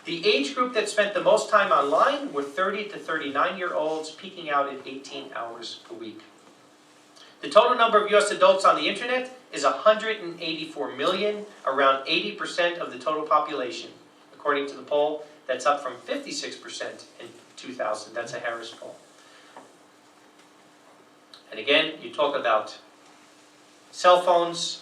The age group that spent the most time online were 30 to 39-year-olds, peaking out at 18 hours per week. The total number of U.S. adults on the internet is 184 million, around 80% of the total population. According to the poll, that's up from 56% in 2000. That's a Harris poll. And again, you talk about cell phones,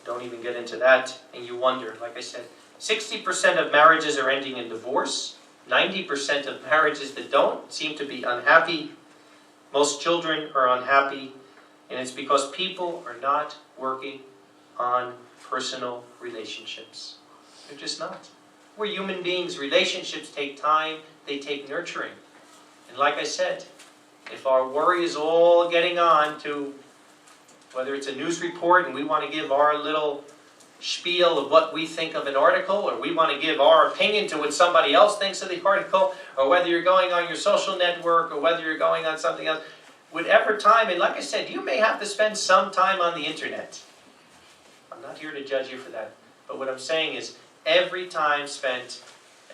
don't even get into that, and you wonder, like I said, 60% of marriages are ending in divorce. 90% of marriages that don't seem to be unhappy. Most children are unhappy, and it's because people are not working on personal relationships. They're just not. We're human beings. Relationships take time. They take nurturing. And like I said, if our worry is all getting on to whether it's a news report and we want to give our little spiel of what we think of an article, or we want to give our opinion to what somebody else thinks of the article, or whether you're going on your social network, or whether you're going on something else, whatever time, and like I said, you may have to spend some time on the internet. I'm not here to judge you for that. But what I'm saying is, every time spent,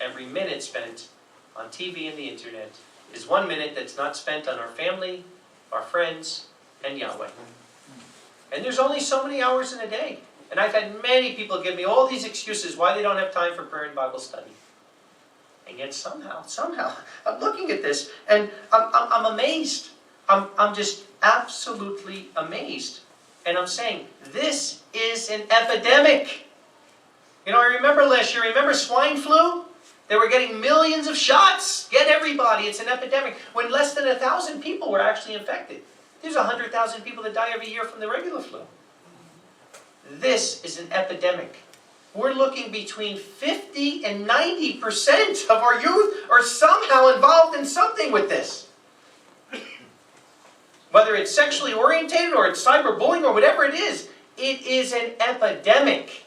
every minute spent on TV and the internet is 1 minute that's not spent on our family, our friends, and Yahweh. And there's only so many hours in a day. And I've had many people give me all these excuses why they don't have time for prayer and Bible study. And yet somehow, I'm looking at this and I'm amazed. I'm just absolutely amazed. And I'm saying, this is an epidemic. I remember last year, remember swine flu? They were getting millions of shots. Get everybody, it's an epidemic. When less than 1,000 people were actually infected. There's 100,000 people that die every year from the regular flu. This is an epidemic. We're looking between 50 and 90% of our youth are somehow involved in something with this. Whether it's sexually orientated or it's cyberbullying or whatever it is an epidemic.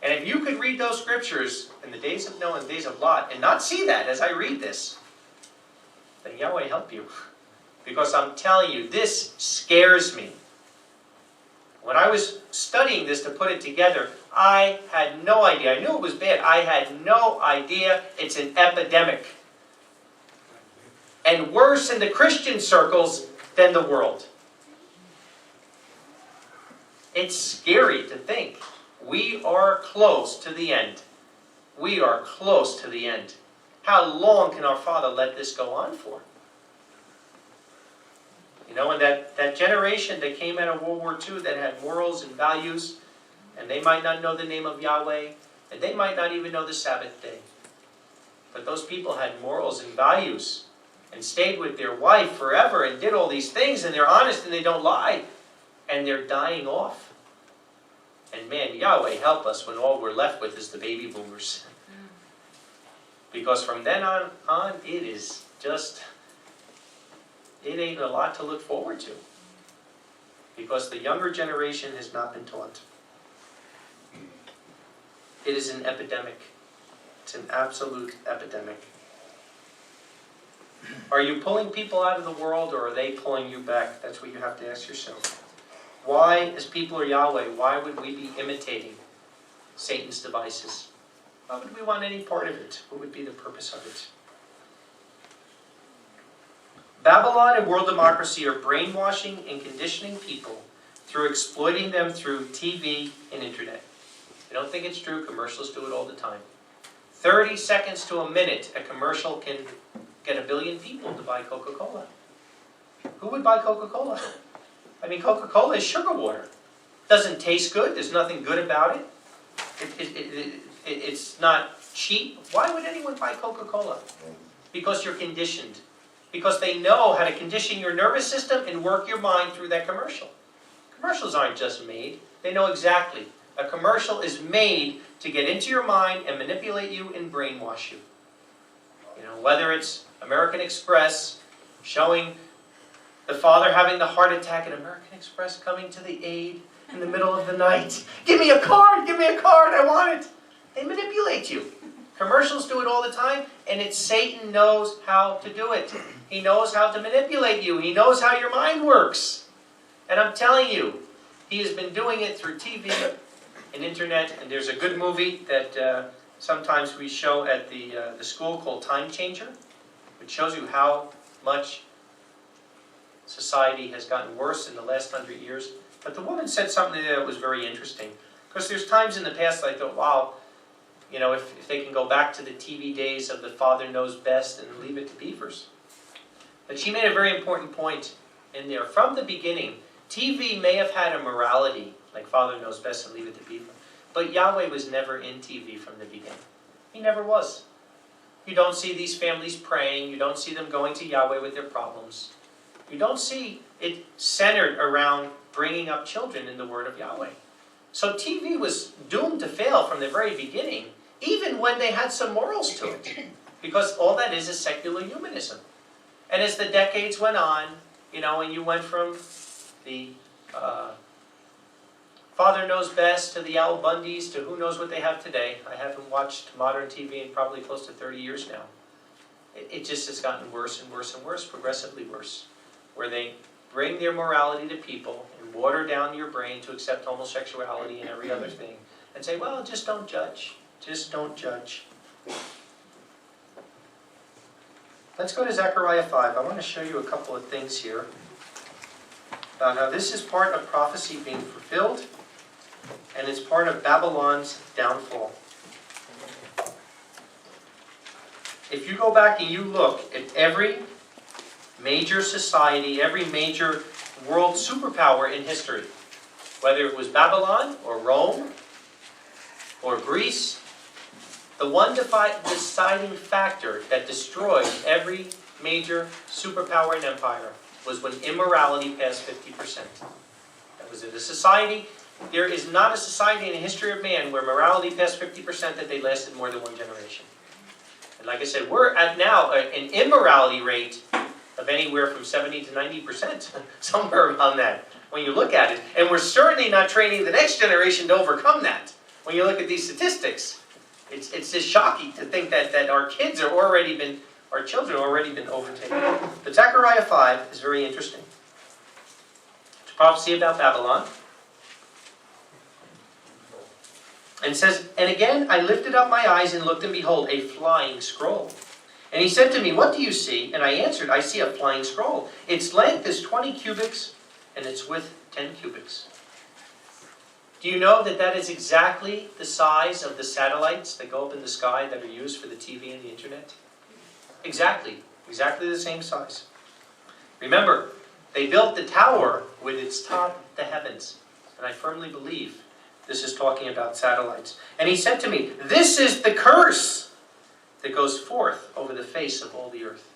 And if you could read those scriptures in the days of Noah and the days of Lot and not see that as I read this, then Yahweh help you. Because I'm telling you, this scares me. When I was studying this to put it together, I had no idea. I knew it was bad. I had no idea it's an epidemic. and worse in the Christian circles than the world. It's scary to think we are close to the end. We are close to the end. How long can our Father let this go on for? You know, and that generation that came out of World War II that had morals and values, and they might not know the name of Yahweh, and they might not even know the Sabbath day. But those people had morals and values, and stayed with their wife forever, and did all these things, and they're honest and they don't lie, and they're dying off. And man, Yahweh help us when all we're left with is the baby boomers. Because from then on, it is just, it ain't a lot to look forward to. Because the younger generation has not been taught. It is an epidemic. It's an absolute epidemic. Are you pulling people out of the world, or are they pulling you back? That's what you have to ask yourself. Why, as people of Yahweh, why would we be imitating Satan's devices? Why would we want any part of it? What would be the purpose of it? Babylon and world democracy are brainwashing and conditioning people through exploiting them through TV and internet. I don't think it's true. Commercials do it all the time. 30 seconds to a minute, a commercial can get 1 billion people to buy Coca-Cola. Who would buy Coca-Cola? I mean, Coca-Cola is sugar water. Doesn't taste good. There's nothing good about it. It's not cheap. Why would anyone buy Coca-Cola? Because you're conditioned. Because they know how to condition your nervous system and work your mind through that commercial. Commercials aren't just made. They know exactly. A commercial is made to get into your mind and manipulate you and brainwash you. You know, whether it's American Express showing the father having the heart attack and American Express coming to the aid in the middle of the night. Give me a card, I want it. They manipulate you. Commercials do it all the time, and it's Satan knows how to do it. He knows how to manipulate you. He knows how your mind works. And I'm telling you, he has been doing it through TV and internet, and there's a good movie that sometimes we show at the school called Time Changer, which shows you how much society has gotten worse in the last 100 years. But the woman said something that was very interesting. Because there's times in the past I thought, wow, you know, if they can go back to the TV days of the Father Knows Best and leave it to beavers. But she made a very important point in there. From the beginning, TV may have had a morality, like Father Knows Best and leave it to beaver. But Yahweh was never in TV from the beginning. He never was. You don't see these families praying. You don't see them going to Yahweh with their problems. You don't see it centered around bringing up children in the Word of Yahweh. So TV was doomed to fail from the very beginning, even when they had some morals to it. Because all that is secular humanism. And as the decades went on, you know, and you went from the Father Knows Best to the Al Bundys to who knows what they have today. I haven't watched modern TV in probably close to 30 years now. It just has gotten worse and worse and worse, progressively worse. Where they bring their morality to people and water down your brain to accept homosexuality and every other thing. And say, well, just don't judge. Just don't judge. Let's go to Zechariah 5. I want to show you a couple of things here about how this is part of prophecy being fulfilled, and it's part of Babylon's downfall. If you go back and you look at every major society, every major world superpower in history, whether it was Babylon or Rome or Greece, the one deciding factor that destroyed every major superpower and empire was when immorality passed 50%. That was in a society. There is not a society in the history of man where morality passed 50% that they lasted more than one generation. And like I said, we're at now an immorality rate of anywhere from 70 to 90%, somewhere around that, when you look at it. And we're certainly not training the next generation to overcome that. When you look at these statistics, it's just shocking to think that our kids are already been, our children have already been overtaken. But Zechariah 5 is very interesting. It's a prophecy about Babylon. And it says, and again I lifted up my eyes and looked, and behold, a flying scroll. And he said to me, what do you see? And I answered, I see a flying scroll. Its length is 20 cubits, and its width 10 cubits. Do you know that that is exactly the size of the satellites that go up in the sky that are used for the TV and the internet? Exactly the same size. Remember, they built the tower with its top the heavens. And I firmly believe this is talking about satellites. And he said to me, this is the curse that goes forth over the face of all the earth.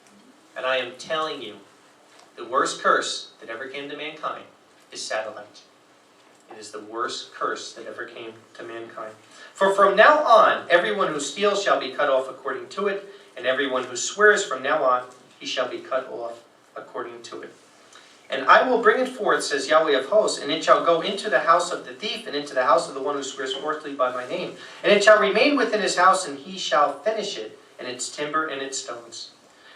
And I am telling you, the worst curse that ever came to mankind is satellite. It is the worst curse that ever came to mankind. For from now on, everyone who steals shall be cut off according to it, and everyone who swears from now on, he shall be cut off according to it. And I will bring it forth, says Yahweh of hosts, and it shall go into the house of the thief, and into the house of the one who swears falsely by my name. And it shall remain within his house, and he shall finish it, and its timber and its stones.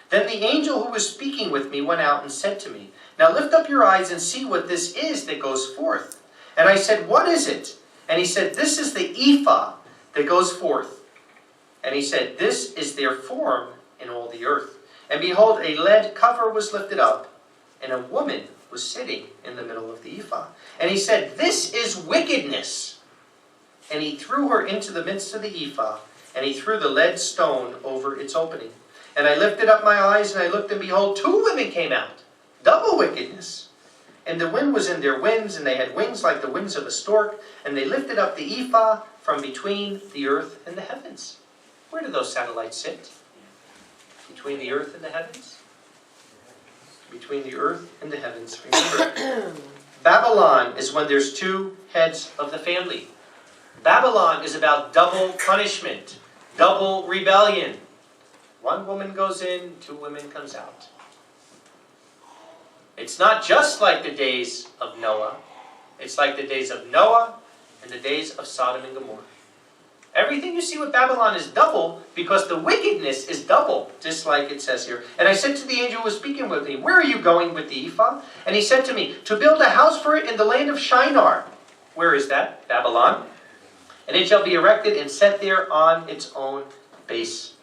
Then the angel who was speaking with me went out and said to me, now lift up your eyes and see what this is that goes forth. And I said, what is it? And he said, this is the ephah that goes forth. And he said, this is their form in all the earth. And behold, a lead cover was lifted up, and a woman was sitting in the middle of the ephah. And he said, this is wickedness. And he threw her into the midst of the ephah, and he threw the lead stone over its opening. And I lifted up my eyes, and I looked, and behold, two women came out. Double wickedness. And the wind was in their wings, and they had wings like the wings of a stork, and they lifted up the ephah from between the earth and the heavens. Where do those satellites sit? Between the earth and the heavens? Between the earth and the heavens. Remember, Babylon is when there's two heads of the family. Babylon is about double punishment, double rebellion. One woman goes in, two women comes out. It's not just like the days of Noah. It's like the days of Noah and the days of Sodom and Gomorrah. Everything you see with Babylon is double because the wickedness is double, just like it says here. And I said to the angel who was speaking with me, where are you going with the ephah? And he said to me, to build a house for it in the land of Shinar. Where is that? Babylon. And it shall be erected and set there on its own base.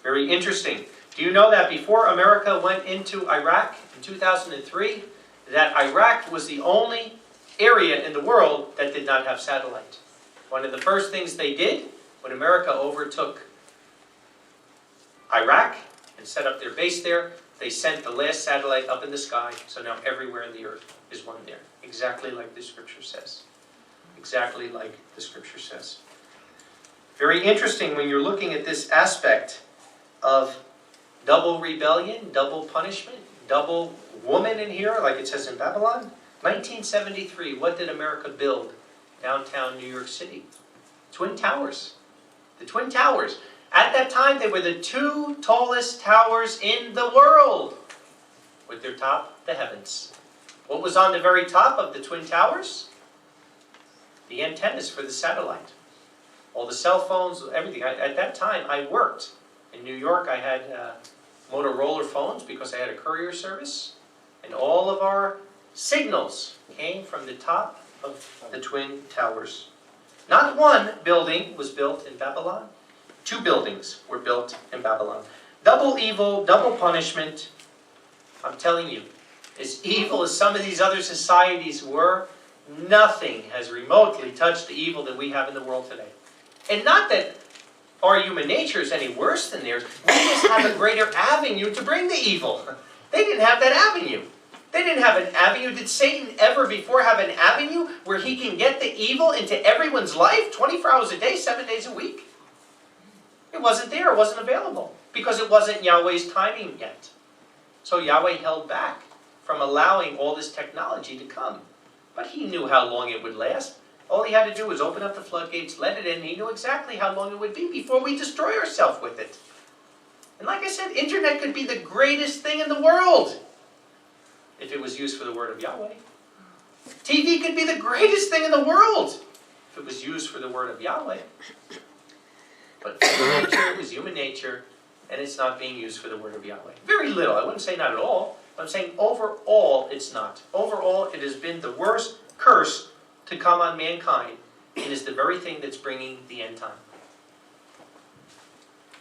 Very interesting. Do you know that before America went into Iraq in 2003, that Iraq was the only area in the world that did not have satellite? One of the first things they did when America overtook Iraq and set up their base there, they sent the last satellite up in the sky, so now everywhere in the earth is one there. Exactly like the scripture says. Exactly like the scripture says. Very interesting when you're looking at this aspect of double rebellion, double punishment, double woman in here, like it says in Babylon. 1973, what did America build? Downtown New York City. Twin Towers. The Twin Towers. At that time, they were the two tallest towers in the world. With their top, the heavens. What was on the very top of the Twin Towers? The antennas for the satellite. All the cell phones, everything. At that time, I worked. In New York, I had Motorola phones because I had a courier service. And all of our signals came from the top of the Twin Towers. Not one building was built in Babylon. Two buildings were built in Babylon. Double evil, double punishment. I'm telling you, as evil as some of these other societies were, nothing has remotely touched the evil that we have in the world today. And not that our human nature is any worse than theirs. We just have a greater avenue to bring the evil. They didn't have that avenue. They didn't have an avenue. Did Satan ever before have an avenue where he can get the evil into everyone's life 24 hours a day, 7 days a week? It wasn't there. It wasn't available because it wasn't Yahweh's timing yet. So Yahweh held back from allowing all this technology to come. But he knew how long it would last. All he had to do was open up the floodgates, let it in. He knew exactly how long it would be before we destroy ourselves with it. And like I said, internet could be the greatest thing in the world if it was used for the word of Yahweh. TV could be the greatest thing in the world if it was used for the word of Yahweh. But human nature is human nature, and it's not being used for the word of Yahweh. Very little. I wouldn't say not at all. I'm saying overall it's not. Overall it has been the worst curse to come on mankind. It is the very thing that's bringing the end time.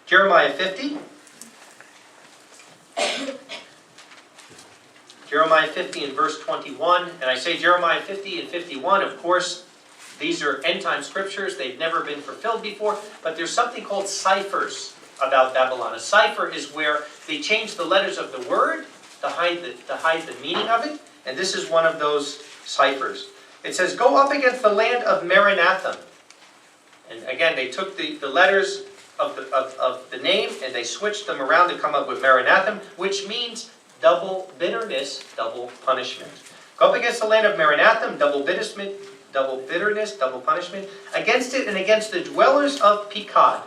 Jeremiah 50. Jeremiah 50 and verse 21. And I say Jeremiah 50 and 51, of course, these are end-time scriptures. They've never been fulfilled before. But there's something called ciphers about Babylon. A cipher is where they change the letters of the word to hide the meaning of it. And this is one of those ciphers. It says, go up against the land of Maranatha. And again, they took the letters of the name and they switched them around to come up with Maranatha, which means double bitterness, double punishment. Go up against the land of Maranatha, double bitterness, double punishment, against it and against the dwellers of Pekod.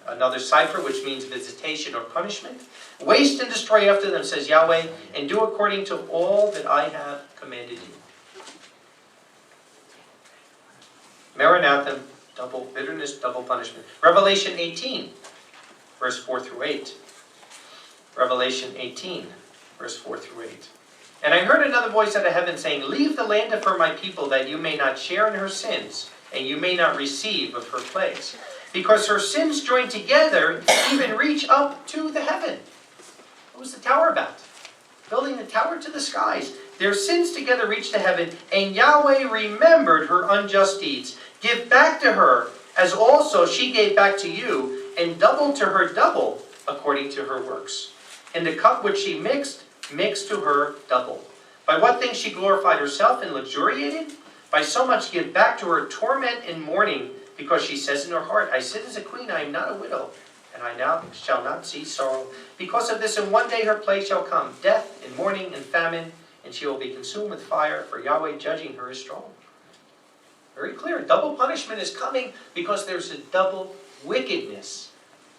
Another cipher, which means visitation or punishment. Waste and destroy after them, says Yahweh, and do according to all that I have commanded you. Maranatha, double bitterness, double punishment. Revelation 18, verse 4 through 8. Revelation 18, verse 4 through 8. And I heard another voice out of heaven saying, leave the land of her, my people, that you may not share in her sins, and you may not receive of her plagues. Because her sins joined together even reach up to the heaven. What was the tower about? Building a tower to the skies. Their sins together reached to heaven, and Yahweh remembered her unjust deeds. Give back to her, as also she gave back to you, and double to her double, according to her works. And the cup which she mixed to her double. By what things she glorified herself and luxuriated? By so much give back to her torment and mourning, because she says in her heart, I sit as a queen, I am not a widow, and I now shall not see sorrow. Because of this, in one day her plague shall come, death and mourning and famine, and she will be consumed with fire, for Yahweh judging her is strong. Very clear. Double punishment is coming because there's a double wickedness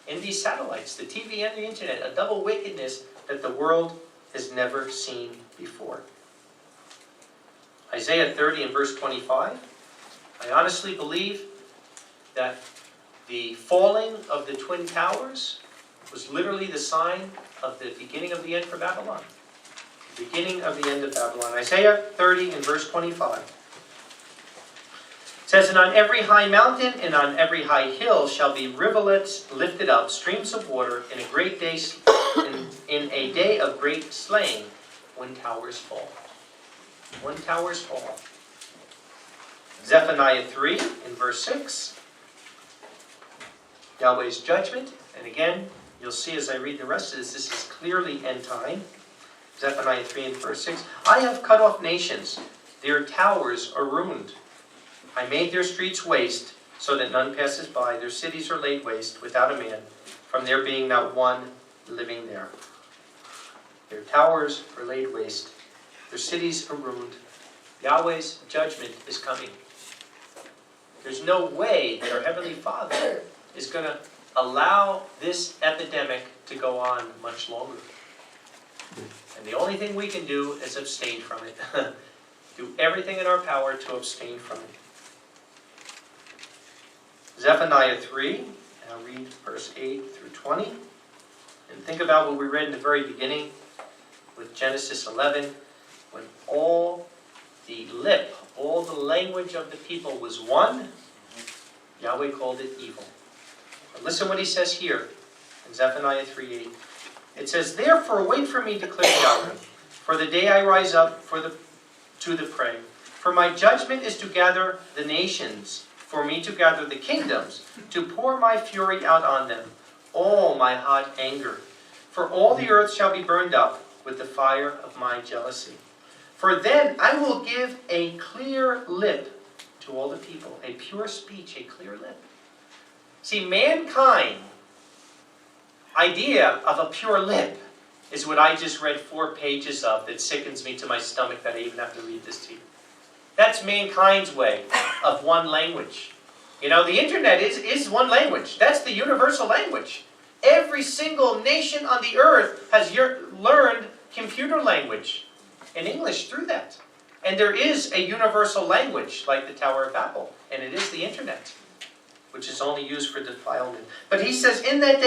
in these satellites, the TV and the internet, a double wickedness that the world has never seen before. Isaiah 30 and verse 25. I honestly believe that the falling of the Twin Towers was literally the sign of the beginning of the end for Babylon. The beginning of the end of Babylon. Isaiah 30 and verse 25. It says, and on every high mountain and on every high hill shall be rivulets lifted up, streams of water, in a great day, in a day of great slaying, when towers fall. When towers fall. Zephaniah 3 in verse 6. Yahweh's judgment. And again, you'll see as I read the rest of this is clearly end time. Zephaniah 3 and verse 6. I have cut off nations. Their towers are ruined. I made their streets waste, so that none passes by. Their cities are laid waste, without a man, from there being not one living there. Their towers are laid waste. Their cities are ruined. Yahweh's judgment is coming. There's no way that our Heavenly Father is going to allow this epidemic to go on much longer. And the only thing we can do is abstain from it. Do everything in our power to abstain from it. Zephaniah 3, and I'll read verse 8 through 20. And think about what we read in the very beginning with Genesis 11, when all the language of the people was one, Yahweh called it evil. But listen what he says here in Zephaniah 3:8. It says, therefore wait for me, declares Yahweh, for the day I rise up to the prey. For my judgment is to gather the nations, for me to gather the kingdoms, to pour my fury out on them, all my hot anger. For all the earth shall be burned up with the fire of my jealousy. For then I will give a clear lip to all the people, a pure speech, a clear lip. See, mankind idea of a pure lip is what I just read 4 pages of that sickens me to my stomach that I even have to read this to you. That's mankind's way of one language. You know, the internet is one language. That's the universal language. Every single nation on the earth has learned computer language and English through that. And there is a universal language like the Tower of Babel. And it is the internet, which is only used for defilement. But he says, in that day